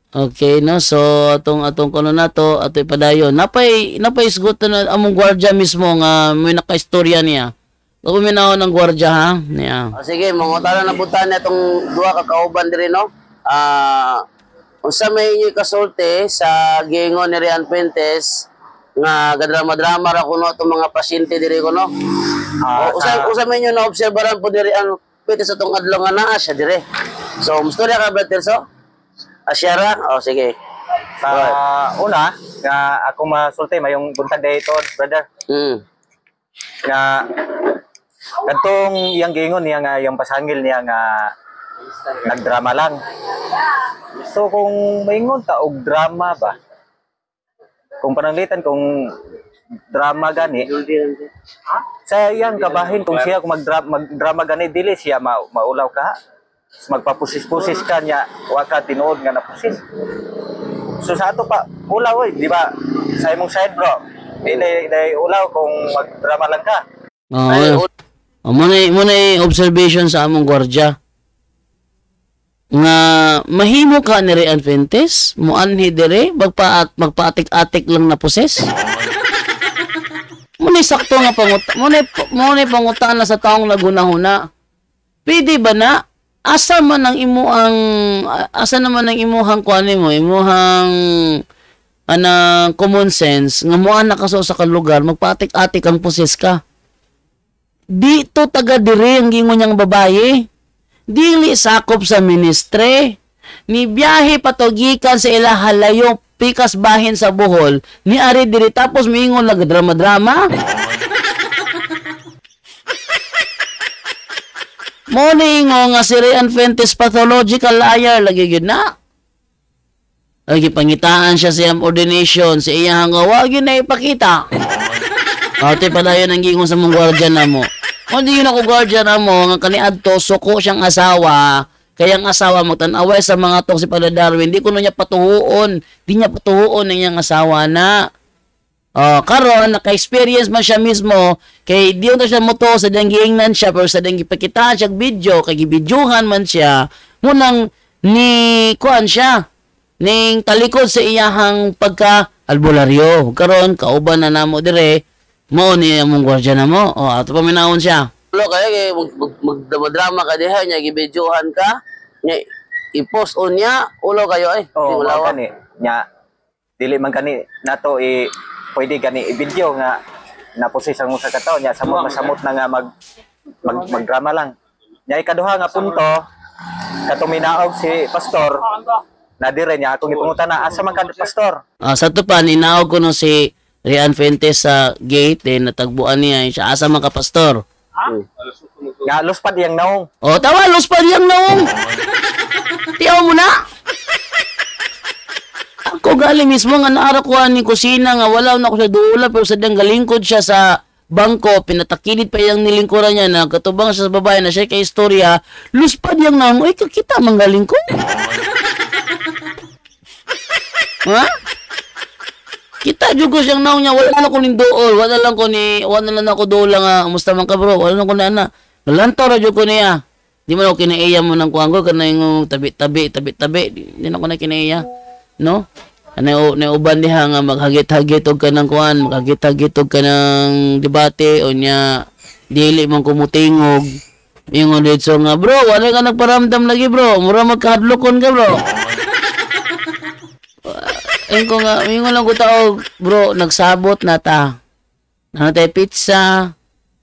Okay, no, so, atong kuno na to, ato ipadayon. Napay isgot na among gwardya mismo nga may naka-istorya niya. Ako minaw ng gwardya ha, niya. Sige, mangutana na punta na itong duha ka kauban diri no. Unsa may inyo kasulti sa giingon ni Rian Fuentes nga gadrama-drama ra kuno itong mga pasyente diri kuno. Usa may inyo na-obserbaran po diri ang Fuentes sa itong adlaw nga naa siya diri. So, mustorya ka brother so? Asya ra? Sige. Una, nga ako masulti mayong buntag dito, brother. Nga kadtong iyang giingon niya nga yung pasangil niya nga nagdrama lang. So kung maingon ta og drama ba? Kung pananglitan kung drama gani, sa iyang kabahin kung siya kung magdrama gani dili siya maulaw ka. Magpapusis-pusis ka niya, wa ka tinuod nga napusis. So sa ato pa ulaw di ba? Sa imong side bro, dili ulaw kung magdrama lang ka. Muna observation sa among gwardya. Nga mahimo ka ni Rian Fuentes mo anhi dire magpaatik-atik lang na poses. Muna sakto nga muna pangutan na sa taong nagunahuna. Pwede ba na asa naman ang imuhang kuan mo imuhang anang common sense nga mo anak ka sa lugar magpaatik-atik ang poses ka. Dito taga dire ang gingon niyang babaye. Dili sakop sa ministre. Ni biyahe patogikan sa ila halayo pikas bahin sa Bohol. Ni ari diri tapos miingon lang drama-drama. Mo ningo nga si Rian Fuentes pathological liar lagi gyud na. Lagi pangitaan siya sa ordination sa iyang nga wa gyud na ipakita. Ate padayon ang gingon sa mong guardian namo. Hindi yun ako guardian na mo, nga kaniadto, suko siyang asawa, kayang asawa magtanaway sa mga tong si Padre Darwin, di ko na niya patuhuon, di niya patuhuon ng niyang asawa na. Karon naka-experience man siya mismo, kay di yun siya moto, sa diyang giingnan siya, pero sa diyang gipakitaan siya video, kay gibidyohan man siya, munang ni kuan siya, ning talikod sa iyahang pagka-albularyo. Karon kauban na namo dire, mo ni among gwardiya na mo. Ato pa minahon siya. Ulo kaya magdrama ka diha nya gibidyohan ka. Nya i-post on niya ulo kayo ay. Wala kani nya dili man kani nato pwede gani i-video nga napusis ang usa ka tawo nya samot na nga magdrama lang. Nya ikaduha nga punto katong minaog si pastor na dire niya akong ipungutan na asa man ka pastor. Sa to pa ninaog ko no si Rian Fuentes sa gate natagbuan niya siya asa man ka pastor. Nga luspad yang naong. Tawa luspad yang naong. Tiyaw mo na. Ako galing mismo nga naara ko ani kusina nga wala na ko sa dula pero sadyang galingkod siya sa bangko pinatakilid pa yang nilingkuran niya na katubang siya sa babae na siya kay istorya luspad yang naong ay kita manggaling ko. Ha? Kita jugo siyang naong niya, wala na ko ni dool, wala lang ako dool nga, musta man ka bro, wala na ko na ana. Nalantaw ra jud ko niya. Di man ako kinaiya mo ng kuanggo, kana yung tabi-tabi, di na ko na kinaiya. No? uban diha nga maghagit-hagit og kanang kuan, maghagit-hagit og kanang debate o nya dili man kumutingog. Ingon dito nga, bro, wala ka nagparamdam lagi, bro. Mura magkahadlokon ka, bro. Ingon lang ko tao, bro, nagsabot na ta. Nanatay pizza,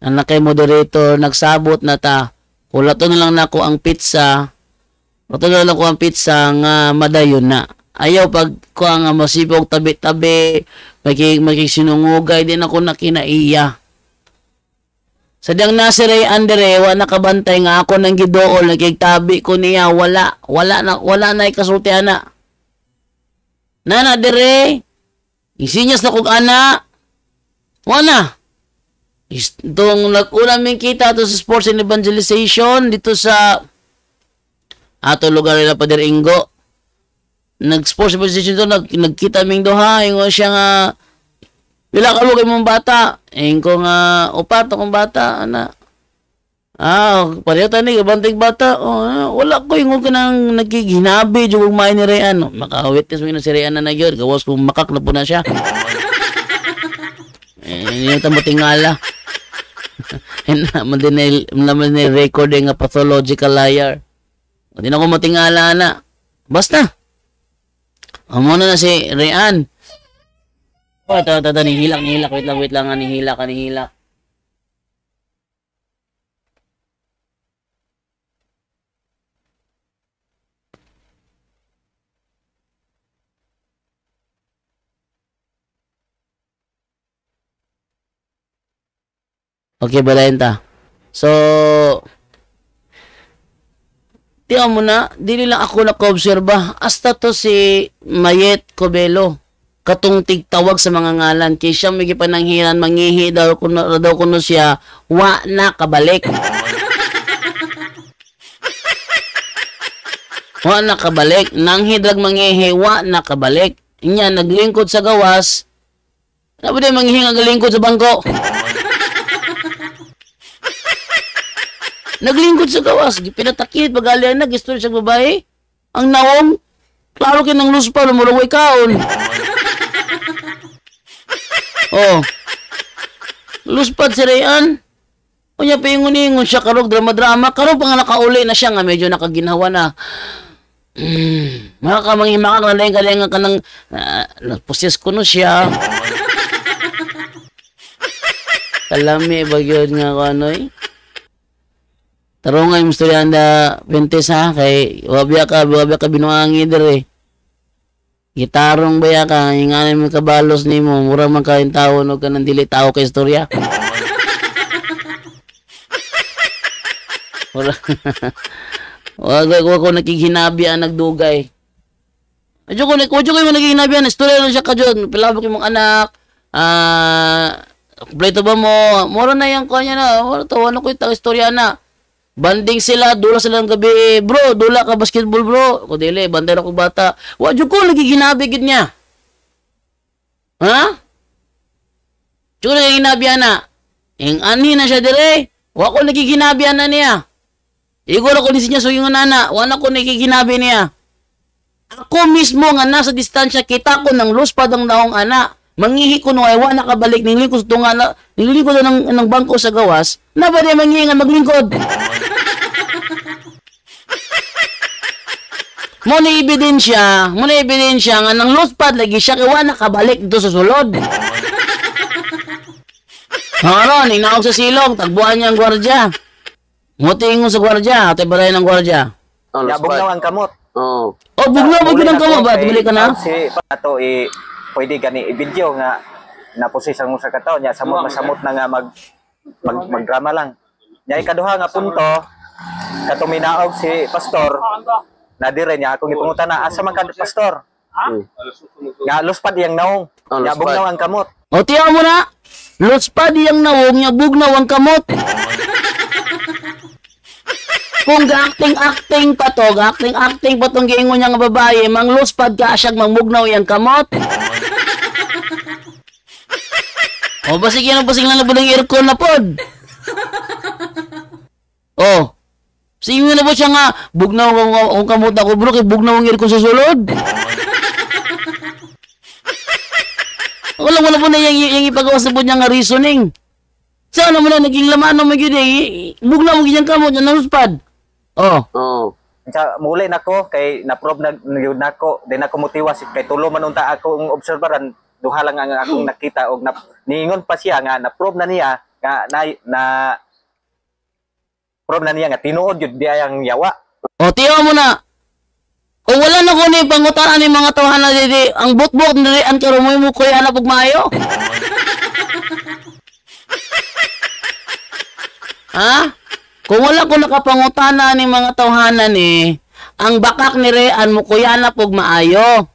nanakay moderator, nagsabot na ta. Kulato na lang nako ang pizza. Kulato na lang ko ang pizza nga madayon na. Ayaw pag ko nga masipog tabi-tabi, magkisinungugay, din ako nakinaiya. Sadyang nasi Ray Andre, wa nakabantay nga ako nang gidool, nagkigtabi ko niya, wala na ikasultihan na. Nana dire, isinyas na kong ana, wala. Itong nag-unang ming kita to sa sports and evangelization, dito sa ato lugar nila Pader Ingo. Nag-sports evangelization to, nagkita ming doha, ingon siya nga, wala ka lugay mong bata. Ko nga, upat akong bata, ana. Pareho tani, banting bata. Wala ko yung ka nang nagkiginabi, yung kumain ni Rayan. Makawitness mo yun si Rayan na nagyod. Gawas kung makak na po na siya. Yung tamutingala. Naman ni recording nga pathological liar. Hindi na ko matingala na. Basta. Muna na si Rayan. Ito, nihilak. Wait lang, nihilak. Okay, balayan ta. So, tiyan mo na, dili lang ako naka-obserba. Hasta to si Mayet Cobelo. Katong tigtawag sa mga ngalan. Kaya siya may pananghiran, mangihi daw kuno siya, wa na kabalik. Wa na kabalik. Nanghidrag mangihi, wa na kabalik. Inya, naglingkod sa gawas. Sabi din, mangihi nga galingkod sa bangko. Naglingkod sa gawas. Pinatakit, pag-alian na, gistorya sa babae. Ang nawong, klaro kinang luspa, lumulaway kaon. Luspad si Rayan. O niya pingungingon siya karog drama-drama. Karog pa nga nakauli na siya nga medyo nakaginhawa na. Makakamanghimakak na leng-kalenga ka ng naposes ko no siya. Kalami bagyod nga ko ano eh. Tarong nga yung storyanda Pentes ha. Kay wabya ka binuangi dire eh. Gitarong baya ka, inganin mo kabalos ni mo, mura man kain tao, no ka nang dili tao kay istorya. Wag ko nakikinabian nagdugay. Adyo ko yung nakikinabian, istorya lang siya ka dyan, pilabok yung mga anak, kompleto ba mo, mura na yung kanya na, mura tawa na ko yung istorya na. Banding sila, dula sila ng gabi. Bro, dula ka basketball, bro. Ko dili, banday na ko bata. Wadyo ko, lagi ginabigid niya. Ha? Diyo ko lagi ginabihan na. Ang ani na siya dire. Wa ko lagi ginabihan na niya. Igor ako ni sinya suyong nana. Wala ko nagiginabi niya. Ako mismo nga nasa distansya, kita ko ng luspad ang naong ana. Mangihi ko nung aywa nakabalik. Nilingkod ng bangko sa gawas. Na ba niya mangihi nga maglingkod? Muna ebidensya nga nang luspad lagi siya kawa nakabalik dito sa sulod. Haron, inaog sa silong, tagbuan niya ang gwardya. Mutingon sa gwardya, atay balay ng gwardya. Bugnaw ang kamot. Bugnaw ang kamot ba? Tibili ka na? Si pato pwede gani i-video nga naposis ang sa kataw nya samot na nga magdrama lang. Nya ikaduha nga punto katong minaog si pastor na dire niya akong ipungutan na asa man ka pastor. Nga luspad yang naong. Nya bugnaw ang kamot. O tiyaw mo na. Luspad yang naong nya bugnaw ang kamot. Kung ga-acting pa tong giingon niya nga babae, mang luspad ka asyag mangmugnaw yang kamot. O basig yan ang basig lang nabudang aircon na pod. Sige na po siya nga, bugnaw ang kamot ako bro, kay bugnaw ang aircon sa sulod. wala po na yung ipagawa sa po niya nga reasoning. Saan naman na naging laman ng magyud bugla mo giyang kamot na naluspad. Oh. Oo. Sa muli nako kay na-probe na yun nako, di na ko motiwas kay tulo man unta akong observeran, duha lang ang akong nakita og niingon pa siya nga na-probe na niya nga na probe na niya nga tinuod jud di ayang yawa. O tiyo mo na. O wala na ko ni pangutan ani mga tawhana didi ang butbot ni an karon mo koy ana pug maayo. Ha? Kung wala ko nakapangutana ni mga tawhanan ang bakak ni Rean mo kuyana pog maayo.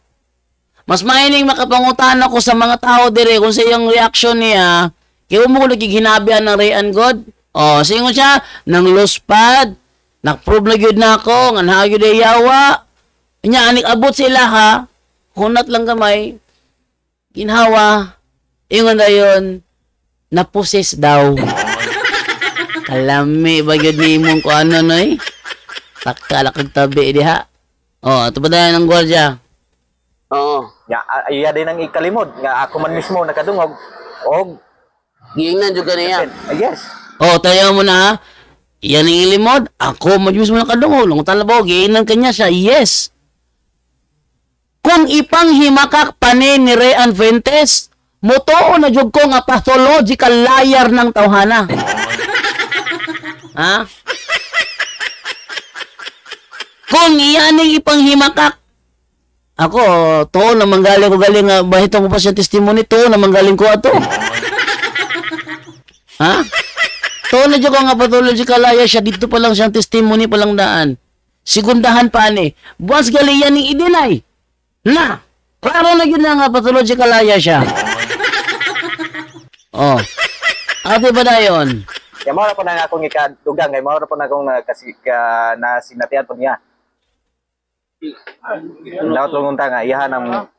Mas maining makapangutana ko sa mga tao dire kung sa iyang reaction niya, kaya mo ko nagiginabihan ng Rean God. O, singon siya, nang luspad, nakprove na gyud na ako, nga nahagyud ay yawa. Nya, anik abot sila ha, hunat lang kamay, ginhawa, ingon na yun, napusis daw. Kalami ba yun ni imong ko ano no eh? Takalakag tabi diha. Oh, ito ba dahil ng gwardiya? Oo. Ya iya din ang ikalimod nga ako man mismo nakadungog og Giingnan jud kaniya. yes. Oh, tayo mo na ha. Yan ang ilimod. Ako, magyus mo na kadungog. Lungo talabaw, giinan kanya siya. Yes. Kung ipanghimakak panin ni Rean Fuentes, motoo na jud ko nga pathological liar ng tawhana. Ha? Kung iyaning ipanghimakak, ako, to na manggaling ko galing nga bahitong ko pa siya testimony to na manggaling ko ato. Ha? To na jud ko nga pathological liar siya dito pa lang siyang testimony pa lang daan. Sigundahan pa ni. Buwas gali yan ni i-deny. Na, klaro na yun na nga pathological liar siya. Oh. Ate ba na yun? Ya mao ra po na akong ikadugang kay mao ra po na akong na sinatian po niya. Daw tulungon ta nga iha nang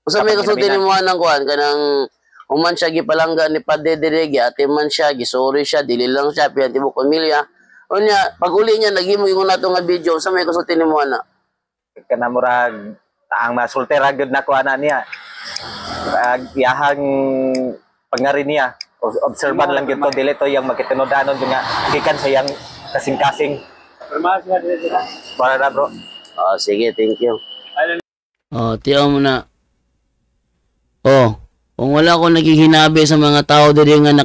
Usa may kasulti ni mo nang kuan kanang human siya gipalangga ni Padre Diregi, ate man siya, gisuri siya, dili lang siya, piyantibok pamilya. Unya, pag uli niya, naghimo yung nato nga video, usa may kasulti ni mo na. kana murag ang masultera gud na kuan niya. Iyahang pangari niya. Obserban lang gito dili to yang makitinudanon nga gikan sa yang kasing-kasing. Para na bro. Oh, sige, thank you. Oh, tiyaw mo na. Oh, kung wala ko naghihinabi sa mga tao diri nga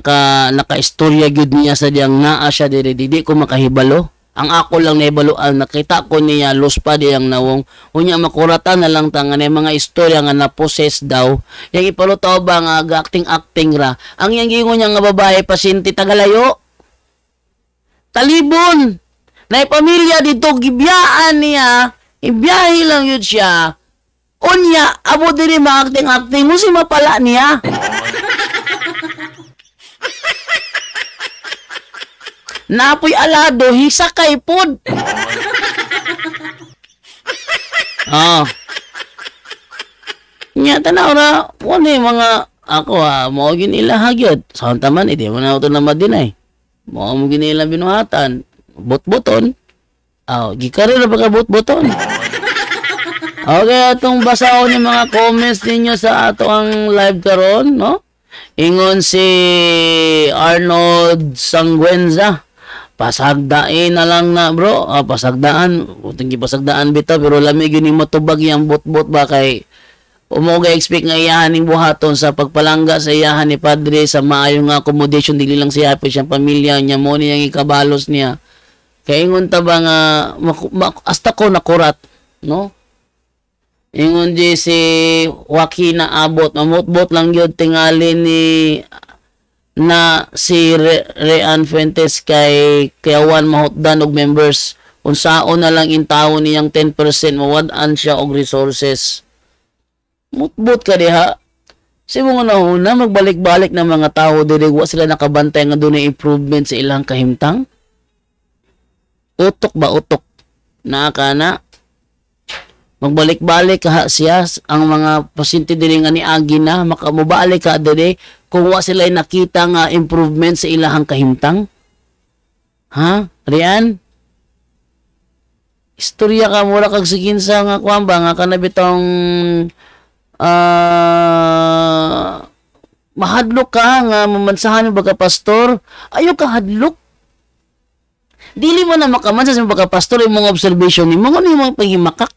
naka-istorya gyud niya sa diyang naa siya diri, di ko makahibalo. Ang ako lang nahibaluan, nakita ko niya luspa diyang nawong. Unya makuratan na lang tanga na mga istorya nga na-possess daw. Yang ipalutaw ba nga acting ra. Ang yang gingon niya nga babae pasyente tagalayo. Talibon. Na pamilya dito gibiyaan niya. Ibiyahe lang yun siya. Unya, abo diri ma-acting mo si mapala niya. Napoy alado, hisakay pod. Oh. Nya tanaw ra, wala mga ako mo ginila hagyod. Sa taman iti mo na uto na madinay. Mo ginila binuhatan, bot-boton. Gikari na baka bot-boton. Okay, atong basaon yung mga comments ninyo sa ato ang live karon, no? Ingon si Arnold Sangwenza. Pasagdain na lang na bro. Pasagdaan. Tinggi pasagdaan bitaw pero lamig yun yung matubag yung bot-bot ba kay umuga expect nga iyahan ng buhaton sa pagpalangga sa iyahan ni Padre sa maayong accommodation dili lang siya pa siyang pamilya niya mo niyang ikabalos niya. Kaya ingon ta ba nga hasta ko nakurat, no? Ingon di si Joaquin na abot mamot-bot lang yun tingali ni na si Rean Fuentes kay kayawan mahotdan og members unsaon na lang intawon niyang 10% mawad-an siya og resources. Mutbot ka diha. Si mga nahuna magbalik-balik ng mga tao dili wa sila nakabantay nga dunay improvement sa ilang kahimtang. Utok ba utok na kana magbalik-balik ka siya ang mga pasyente dili nga niagi na makamubalik ka dili kung wa sila nakita nga improvement sa ilahang kahimtang. Ha? Rian? Istorya ka mura kag siginsa nga kuan ba nga kanabitong mahadlok ka nga mamansahan mo baga pastor, ayo ka hadlok. Dili mo na makamansa sa baga pastor yung mga observation ni mga ano yung mga paghimakak.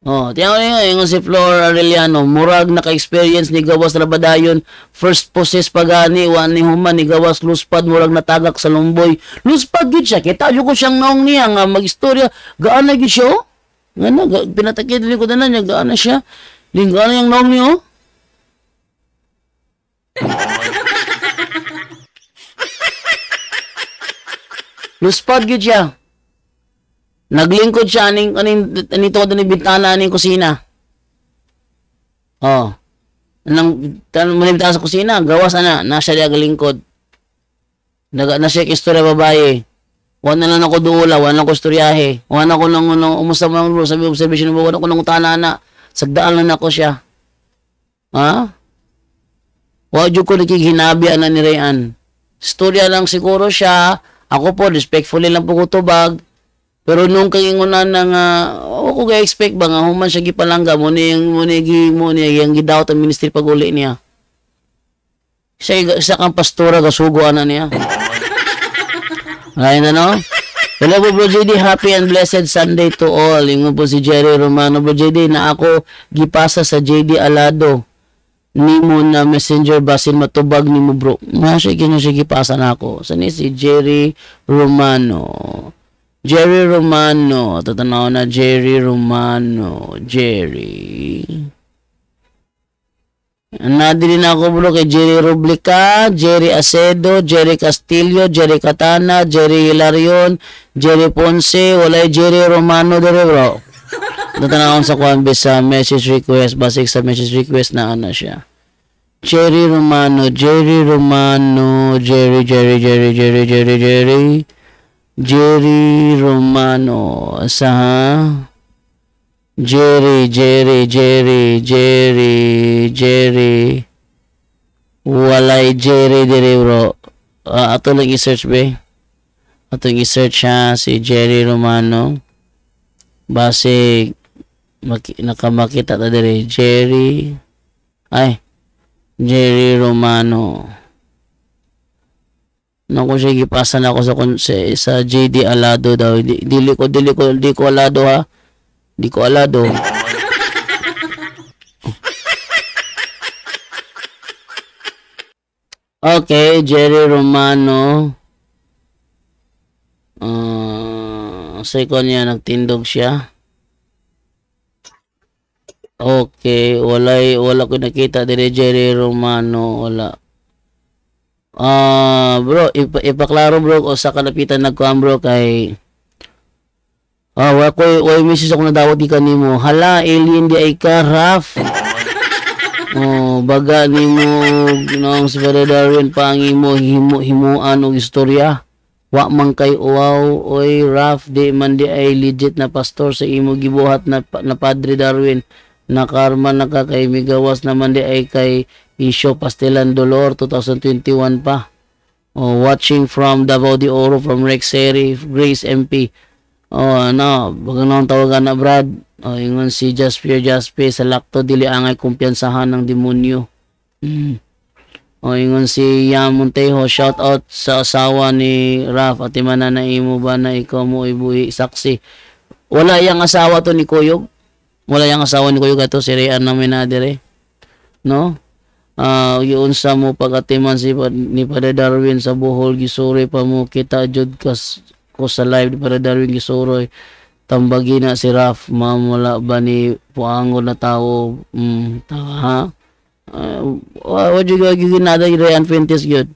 Oh, tiyan ko yung si Flor Arellano, murag naka-experience ni gawas Rabadayon, first possess pagani, wan ni human ni gawas luspad, murag natagak sa lumboy. Luspad gid siya, kita yun ko siyang naong niya, nga mag-istorya, gaan na gid siya, oh. Nga na, pinatakid ko na niya, gaan na siya. Gaan na yung naong niya, oh. Luspad gid siya. Naglingkod siya aning anito ni bintana aning kusina. Oh. Nang manimta sa kusina, gawas na siya diya galingkod. Na siya istorya babae. Wala na ako duula, wala na ako istoryahe. Wala ko nang umusta mo lang sabi observation mo, wala ko nang tanana. Sagdaan lang ako siya. Ha? Wa jud ko nakikihinabi ana ni Rayan. Istorya lang siguro siya. Ako po respectfully lang po ko tubag. Pero nung kaingunan na nga, ako ga-expect ba nga, human siya gipalangga, mo yung gidawat ang ministry pag-uli niya. Siya kang pastora, gasuguan na niya. Ayun na, no? Hello po, Bro JD, happy and blessed Sunday to all. Yung po si Jerry Romano, Bro JD, na ako gipasa sa JD Alado. Nimo na messenger basin matubag ni mo, bro. Siya gipasa na ako. Saan si Jerry Romano? Jerry Romano. Tatanaw na Jerry Romano. Jerry. Nadili na ako bro kay Jerry Rublica, Jerry Acedo, Jerry Castillo, Jerry Catana, Jerry Hilarion, Jerry Ponce. Walay Jerry Romano dere bro. Tatanawon sa kuan sa message request. Basic sa message request na ano siya. Jerry Romano. Jerry Romano. Jerry Romano. Asa Jerry. Walay Jerry dire bro. Ato lang i-search be. Ato i-search ha si Jerry Romano. Base nakamakita ta dire Jerry. Jerry Romano. Nako siya gipasa na ako sa JD Alado daw. Di ko alado ha. Di ko alado. Okay, Jerry Romano. Say ko niya nagtindog siya. Okay, wala ko nakita dire Jerry Romano, wala. Bro, ipaklaro bro o sa kalapitan nagkuan bro kay way message ako nadawat di kanimo. Hala, alien di ay ka, Raf. Baga nimo ginong si Brother Darwin pangimo himuan og istorya. Wa man kay wow, oy Raf, di man di ay legit na pastor sa imo gibuhat na Padre Darwin. Na karma nakakay migawas naman di ay kay Isyo Pastelan Dolor 2021 pa. Watching from Davao de Oro from Rex Seri, Grace MP. Bagang nang tawagan na Brad. Ingon si Jasper sa lakto dili angay kumpiyansahan ng demonyo. Ingon si Yam Montejo, shout out sa asawa ni Raf at imanana imo ba na ikaw mo ibuhi saksi. Wala yang asawa to ni Kuyog. Wala yang asawa ni Kuyog ato si Rian namin na dire. No? Yun sa mo pagatiman ni Padre Darwin sa Bohol gisuri pa mo kita jud ko sa live ni Padre Darwin gisuri tambagi na si Raf mamula ba ni puango na tao tawa ha what you ginada ni Ryan Fuentes yun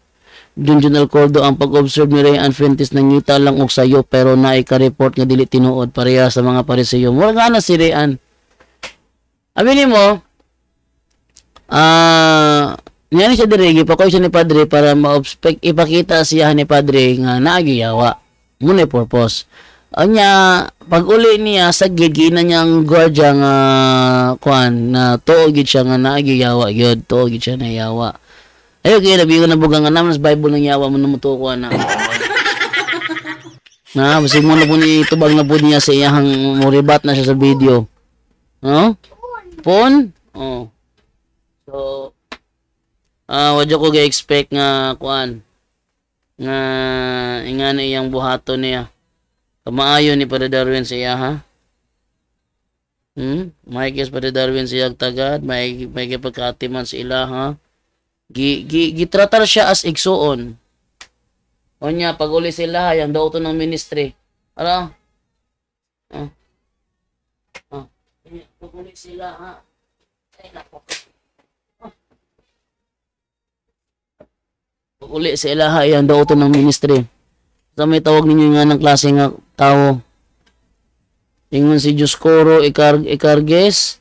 Junjun Alcordo ang pag-observe ni Ryan Fuentes nangita lang og sayo pero naika-report nga dili tinuod pareha sa mga Pariseyo mo nga na si Ryan abini mo niyan siya dirigi pa ko siya ni Padre para ipakita siya ni Padre nga naagiyawa muna purpose anya pag uli niya sa gigina niyang gwardiya nga kuan na tuogid siya nga naagiyawa gyud tuogid siya na yawa ayo kaya nabi ko na bugang nga naman sa Bible nang yawa mo namuto ko na basig mo na po ni tubag na po niya sa iyang muribat na siya sa video no? Pon? So wadyo ko ga-expect nga kuan nga ingana iyang buhaton niya. Kamaayo ni Padre Darwin siya ha. May kis Padre Darwin siya tagad, may pagkatiman sa ila ha. Gitratar siya as igsuon. Onya pag uli sila yang daw to ng ministry. Ano? Pag uli sila ha. Ay nako. Pag uli sila ha yang daw to ng ministry. Sa may tawag ninyo nga ng klase nga tao. Ingon si Dioscoro Icarges.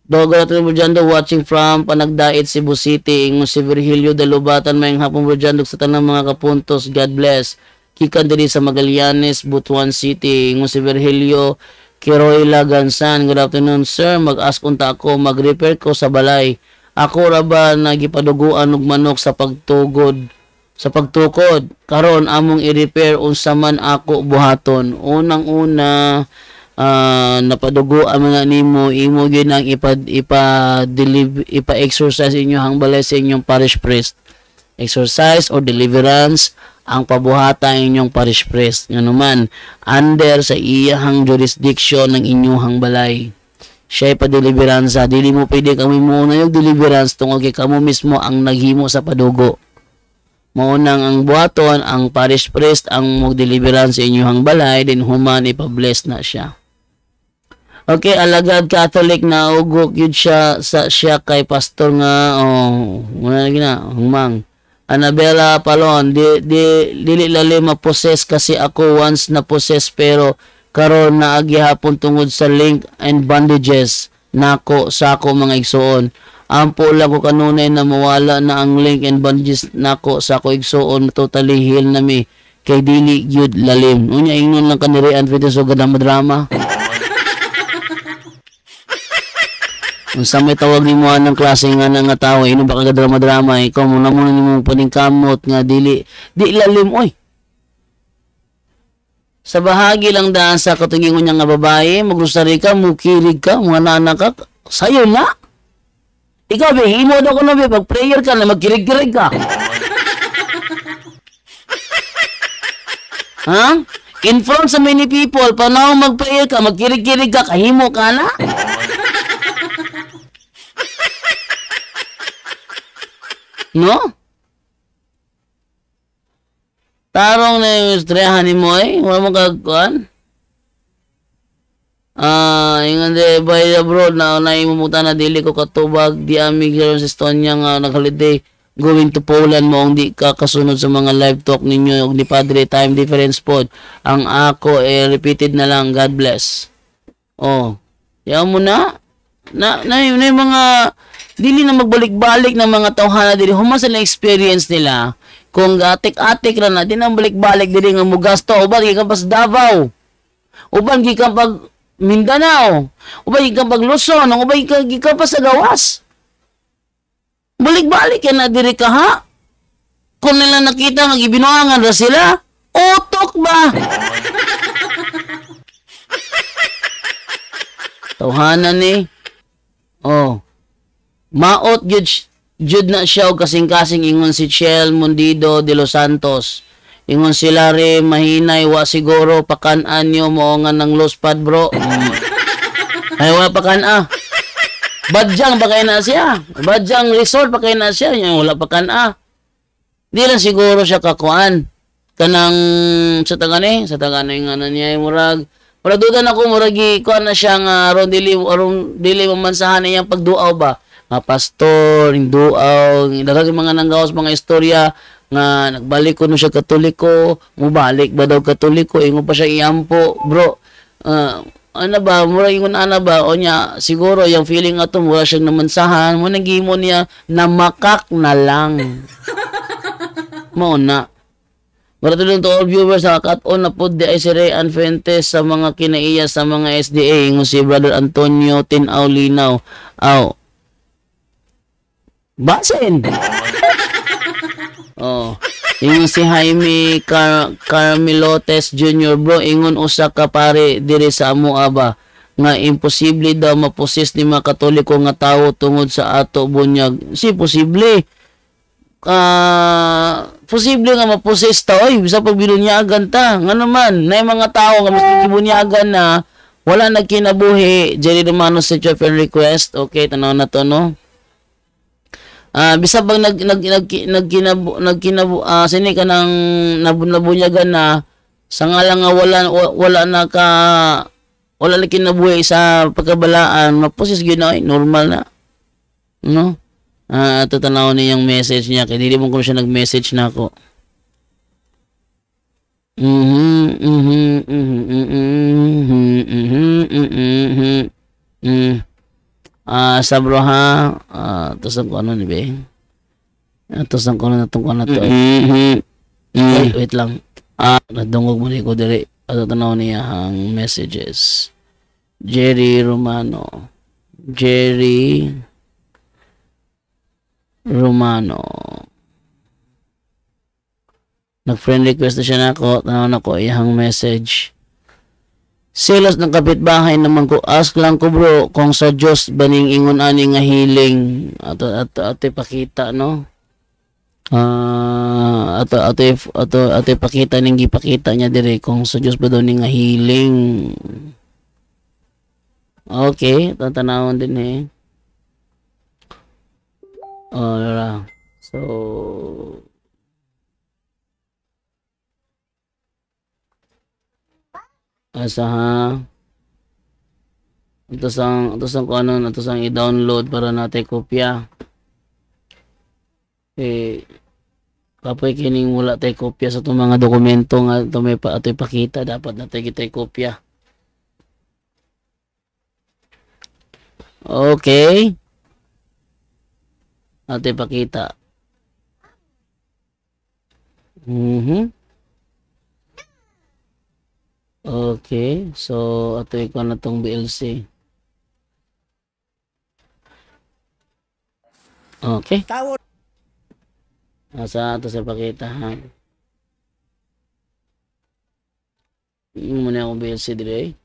Dogra to Burjando watching from Panagdait, Cebu City. Ingon si Virgilio Dalubatan mayang hapon Burjando sa tanang mga kapuntos. God bless. Kikan diri sa Magallanes, Butuan City. Ingon si Virgilio Kiroyla Gansan. Good afternoon sir. Mag-ask unta ako, mag-repair ko sa balay. Ako ra ba nagipaduguan og manok sa pagtukod karon among i-repair unsa man ako buhaton. Unang-una napadugo ang mga nimo imo gyud ang ipa-exercise inyo hang balay sa inyong parish priest. Exercise or deliverance ang pabuhatan inyong parish priest nga naman under sa iyang jurisdiction ng inyong balay. Siya pa-deliveransa, dili mo pwede kami muna yung deliverance tungod kay kamo mismo ang naghimo sa padugo. Maunang ang buhaton, ang parish priest ang mag-deliverance sa inyong balay, din human ipa-bless na siya. Okay, alagad Catholic na ugok yun siya kay pastor nga muna lagi na humang. Annabella Palon, dili lali ma-possess kasi ako once na-possess pero karon na agihapon tungod sa link and bandages nako sa ako mga igsoon. Ampo lang ko kanunay na mawala na ang link and bandages nako sa ako igsoon, totally heal na mi kay dili gyud lalim. Unya ingon lang kaniri Adventist o gadang drama. Unsa may tawag nimo anang klase nga nga tawo ino ba ka drama ikaw muna nimo puning kamot nga di lalim oy. Sa bahagi lang daan sa katungingon niya nga babae, magrosary ka, mukirig ka, mga nana ka, sayo na. Ikaw, himo daw ko na, pag prayer ka na, magkirig-kirig ka. Ha? In front sa many people, panahon mag-prayer ka, magkirig-kirig ka, kahimo ka na. No? Tarong na yung istrehan ni mo wala mo kagkuhan. Ingon de by abroad na imumuta na dili ko katubag di amig sa Estonia nga nag-holiday going to Poland mo di ka kasunod sa mga live talk ninyo ni Padre time difference pod. Ang ako repeated na lang, God bless. Yaw mo na yung mga dili na magbalik-balik ng mga tawhana dili human sa experience nila. Kung atik-atik ra na di na balik-balik dili nga mugasto uban gikan pa sa Davao. Uban gikan pag Mindanao, ubay ka pag Luzon, ubay ka pa sa gawas. Balik-balik yan na diri ka ha. Kung nila nakita nga gibinuangan ra sila, utok ba? Tawhanan ni. Maot jud na siya og kasing-kasing ingon si Chel Mundido de Los Santos. Ingon sila rin, mahinay, wa siguro, pakan-an nyo mo nga ng lospad bro. Ay, wala pakan-a. Badyang pa kayo na siya. Badyang resort pa kayo na siya. Wala pakan-a. Di lang siguro siya kakuan. Kanang, sa tagani nga na niya, murag. Murag dudan ako, murag kuan na siya nga, aron dili mamansahan na iyang pagduaw ba. Nga pastor, yung duaw, daghang mga nanggawas, mga istorya, nga nagbalik ko no siya Katoliko, mubalik ba daw Katoliko, ingon pa siya iampo, bro. Ano ba, mura ingon ana ba, o niya, siguro yung feeling ato, mura siyang namansahan, mo nagimo niya, namakak na lang. Mauna. Mura tulong to all viewers, kat-on na po di ay si Rayan Fuentes sa mga kinaiya sa mga SDA, ingon si Brother Antonio Tinaw Linaw. Basin! Ingon si Jaime Carmelotes Jr. bro, ingon usa ka pare diri sa amo aba nga imposible daw maposes ni mga Katoliko nga tawo tungod sa ato bunyag. Si posible. Posible nga maposes ta oy bisa pag binunyagan ta. Nga naman, nay mga tao nga mas gibunyagan na wala nagkinabuhi. Jerry Romano sa Church and Request. Okay, tanaw na to no. Bisa bang sini ka nang nabunyagan na sa ngalang nga wala na kinabuhi sa pagkabalaan, maposes yun na, normal na. No? Ito tanaw niya yung message niya, kaya hindi mo kung siya nag-message na ako. Sabro ha, tusan ko ano ni be? Tusan ko na itong ko na to. Wait lang. Nadungog mo ni ko diri. Ito tanaw niya ang messages. Jerry Romano. Nag-friend request na siya na ako. Tanaw na ko iyang message. Selos ng kapitbahay naman ko. Ask lang ko bro kung sa Diyos baning ingon ani nga healing. Ato ipakita no. Ato ipakita ning gipakita niya dire kung sa Dios ba daw ni nga healing. Okay, tatanawon din eh. So asa ha? Ito sang i-download para natin kopya. Kapoy kining wala tay kopya sa itong mga dokumento nga ito may ito'y pakita dapat natin kita'y kopya. Okay. Ito'y pakita. Okay. So, ito'y ko na itong BLC. Okay. Asa ito sa pakita ha. Muna akong BLC dire.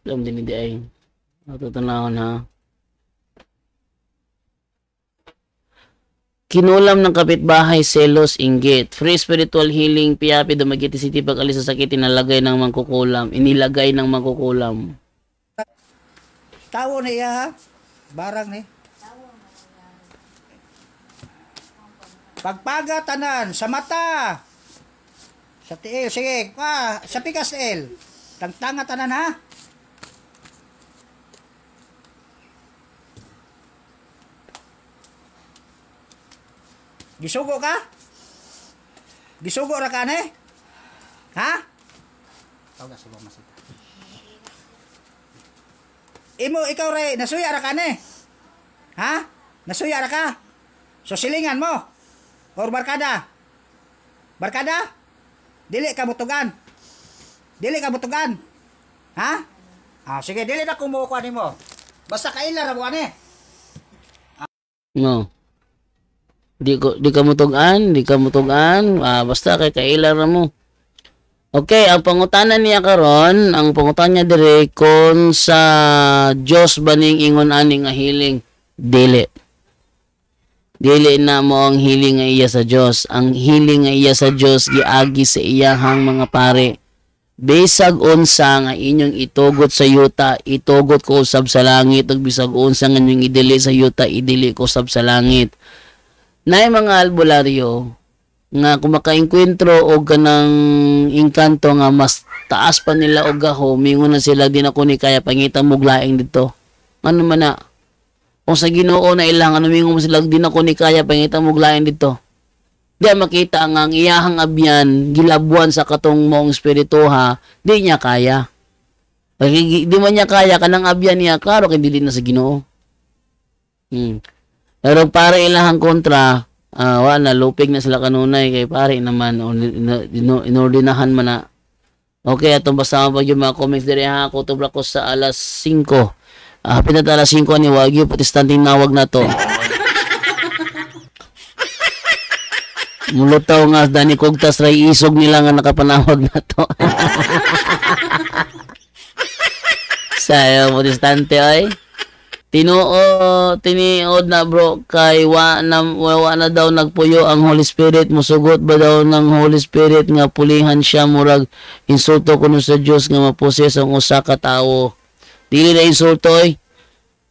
Alam din hindi ay. Natutunahon ha. Kinulam ng kapitbahay, selos, inggit. Free spiritual healing, piyapi, dumagiti city pag-alis sa sakit, inilagay ng mangkukulam. Tawo na iya ha. Barang ni. Pagpaga tanan sa mata. Sa tiil, sige, sa pikas tiil. Tangtanga tanan ha. Gisugo ka? Gisugo ra ka ne? Ha? Tawag sa mga masita. Ikaw ray, nasuya ra ka ne? Ha? Nasuya ra ka? So silingan mo. Or barkada? Barkada? Dili ka butugan. Ha? Sige, dili na kumukuha nimo. Basta kaila ra mo ani. No. Di ka mutugan. Basta kay kaila ra mo. Okay, ang pangutanan niya karon, ang pangutan niya dire kon sa Dios baning ingon ani nga healing. Dili na mo ang healing nga iya sa Dios. Ang healing nga iya sa Dios giagi sa iyahang mga pare. Bisag unsa nga inyong itugot sa yuta, itugot ko usab sa langit, ug bisag unsa nga inyong idili sa yuta, idili ko usab sa langit. Nay mga albularyo nga kumakaengkwentro og kanang engkanto nga mas taas pa nila og gaho, mingon na sila di na ko ni kaya pangita mo glaeng dito. Ano man na? Kung sa Ginoo na ilang ano mingon mo sila di na ko ni kaya pangita mo glaeng dito. Di makita nga ang iyahang abyan gilabuan sa katong moong espirituha, di niya kaya. Di man niya kaya kanang abyan niya klaro kay dili na sa Ginoo. Pero para ilahang kontra, wala, lupig na sila kanunay kay pare naman, inordinahan man na. Okay, atong basta mo yung mga comments dire ha, kutubra ko sa alas 5. Hapit na alas 5 ni Wagyu, protestanting nawag na to. Mulutaw nga, Dani Kogtas, ray isog nila nga nakapanawag na to. Sayo protestante ay. Tiniod na bro kay wa na daw nagpuyo ang Holy Spirit, musugot ba daw ng Holy Spirit nga pulihan siya murag insulto kuno sa Dios nga maposes ang usa ka tawo. Dili na insulto oy.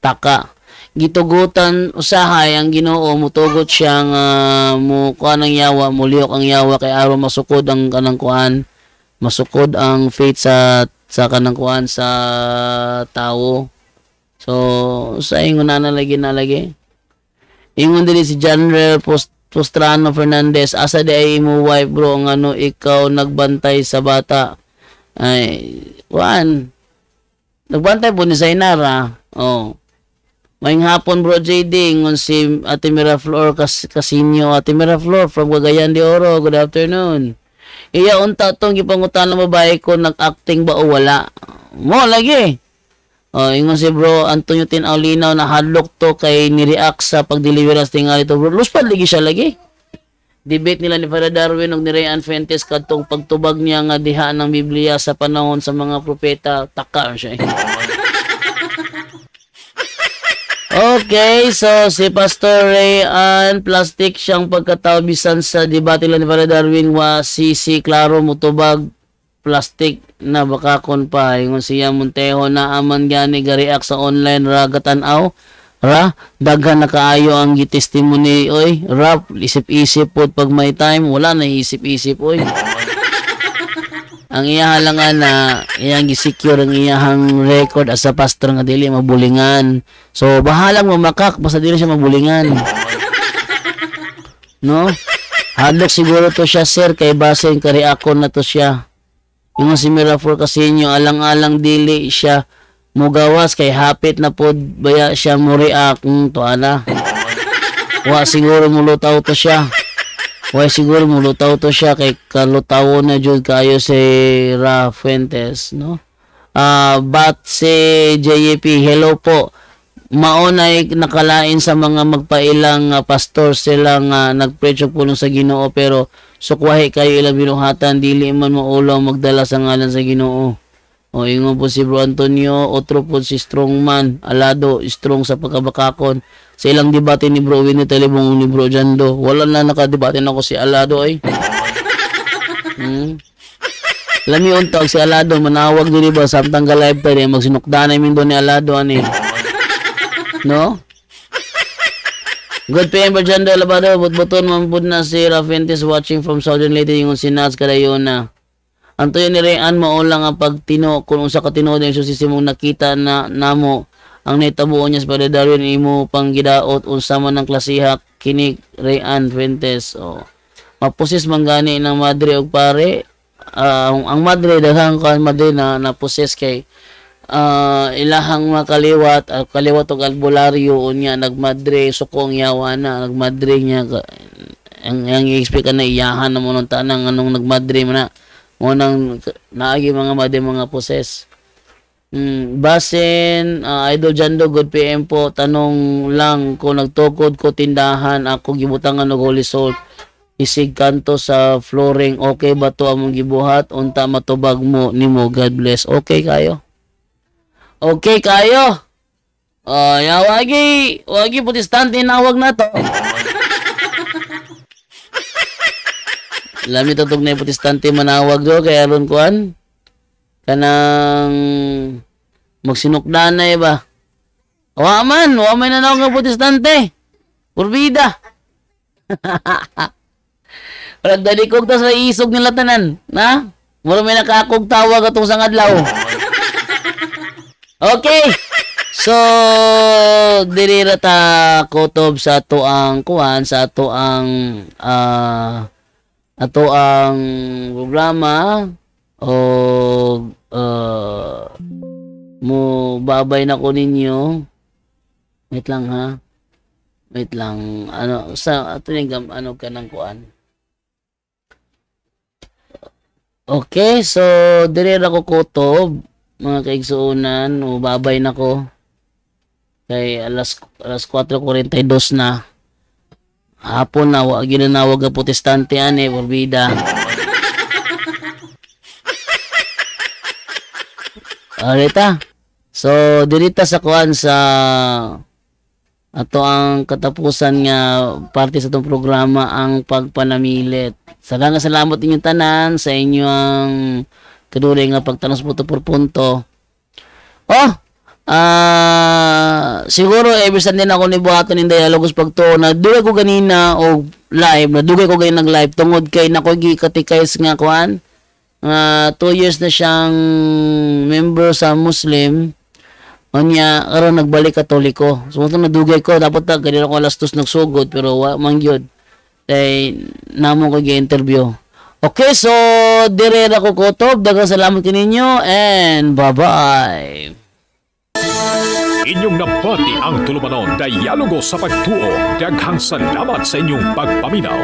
Taka. Gitugutan usahay ang Ginoo, mutugot siya nga mo kuan ang yawa, muliyok ang yawa kay aron masukod ang kanang kuan, masukod ang faith sa kanang kuan sa tawo. So, sa ingon na nalagi. Ingon dili si General Postrano Fernandez, asa di ay imo wife bro, ang ano ikaw nagbantay sa bata. Ay, kuan. Nagbantay po ni Zainara. Oh. Maayong hapon bro JD, ingon si Ate Miraflor Casinio. Ate Miraflor from Cagayan de Oro. Good afternoon. Iya unta tong gipangutan ng babae ko, nag-acting ba o wala? Mo lagi. Oh, ingon si bro Antonio Tinaulinaw na hadlok to kay ni-react sa pag-deliverance tingali to bro. Luspad lagi siya lagi. Debate nila ni Father Darwin ug ni Ryan Fuentes kadtong pagtubag niya nga diha ng Biblia sa panahon sa mga propeta. Taka siya. Okay, so si Pastor Rayan plastic siyang pagkatao bisan sa debate nila ni Father Darwin wa si klaro mutubag plastic na bakakon pa. Ingon siya Montejo na aman gani ga-react sa online ra gatanaw ra daghan na kaayo ang gi-testimony oy ra isip-isip pod pag may time wala na isip-isip oy. Ang iya halangan na iyang gi-secure ang iyahang record as a pastor nga dili mabulingan. So bahalang mamakak basta dili siya mabulingan. No? Hadlok siguro to siya sir kay base ka reakon na to siya. Yung si Miraflor Casinio, alang-alang dili siya mugawas kay hapit na pod baya siya mo react to ana. Wa siguro mulutaw to siya. Kay kalutaw na jud kayo si Ra Fuentes, no? But si JP, hello po. Maunay nakalain sa mga magpailang pastor sila nga nagpreach og pulong sa Ginoo pero sukwahi kayo ilang binuhatan dili man maulaw magdala sa ngalan sa Ginoo. O ingon po si Bro Antonio, otro po si Strongman, alado, strong sa pagkabakakon. Sa ilang debate ni Bro Winnie Talibong ni Bro Jando, wala na nakadebate na ko si alado ay. Lami untag si alado manawag dili ba samtang ka live tayo magsinukdanay min do ni alado ani. No? Good PM ba dyan doon labado? Butbuton mambud na si Rafintes watching from Southern Leyte yung sinats kadayon na. Antoyo ni Rayan maulang ang pagtino kung unsa ka tinuod yung susisimong nakita na namo ang nitabuo niya sa Father Darwin imo pang gidaot unsa man ang klasiha kini Rayan Fuentes. O mapusis manggani ng madre og pare. Ang madre daghang kan madre na naposes kay ilahang makaliwat kaliwat og albularyo unya nagmadre sukong yawa na nagmadre niya ang i-explain na iyahan na mo nung tanang anong nagmadre mo na mo nang naagi mga madre mga poses. Basin Idol Jando good PM po, tanong lang kung nagtukod ko tindahan ako gibutangan og Holy Salt isig kanto sa flooring okay ba to among gibuhat unta matubag mo nimo God bless. Okay kayo wagi protestante nawag na to. Lami tutog na protestante manawag do kay aron kuan kanang magsinukdanay ba. Wa man nanawag nga protestante. Purbida. Wala dali kog ta sa isog nila tanan, na? Mura may nakakog tawag atong sang adlaw. Okay. So, diri ra ta kutob sa ato ang kuan sa ato ang programa o mo babay na ko ninyo. Wait lang ha. Wait lang. Ano sa ato ning ano kanang kuan. Okay, so diri ra ko kutob mga kaigsuunan, babay na ko. Kay alas 4:42 na. Hapon na wa ginanawag ang protestante ani, Borbida. Arita. So dirita sa kuan sa ato ang katapusan nga parte sa itong programa ang pagpanamilit. Salamat inyong tanan sa inyong kaduri nga pagtanong sa punto por punto. Siguro every din ako ni buhaton in dialogos pagto na dugay ko ganina o live, na dugay ko ganina nag-live tungod kay nako gikatikais nga kuan. 2 years na siyang member sa Muslim. Onya aron nagbalik Katoliko. So ito nadugay ko dapat ta ganina ko alas 2 nagsugod pero wa man gyud. Kay namo ko gi-interview. Okay, so dire na ko kutob. Daghang salamat kaninyo and bye-bye. Inyong nabati ang tulumanon dialogo sa pagtuo. Daghang salamat sa inyong pagpaminaw.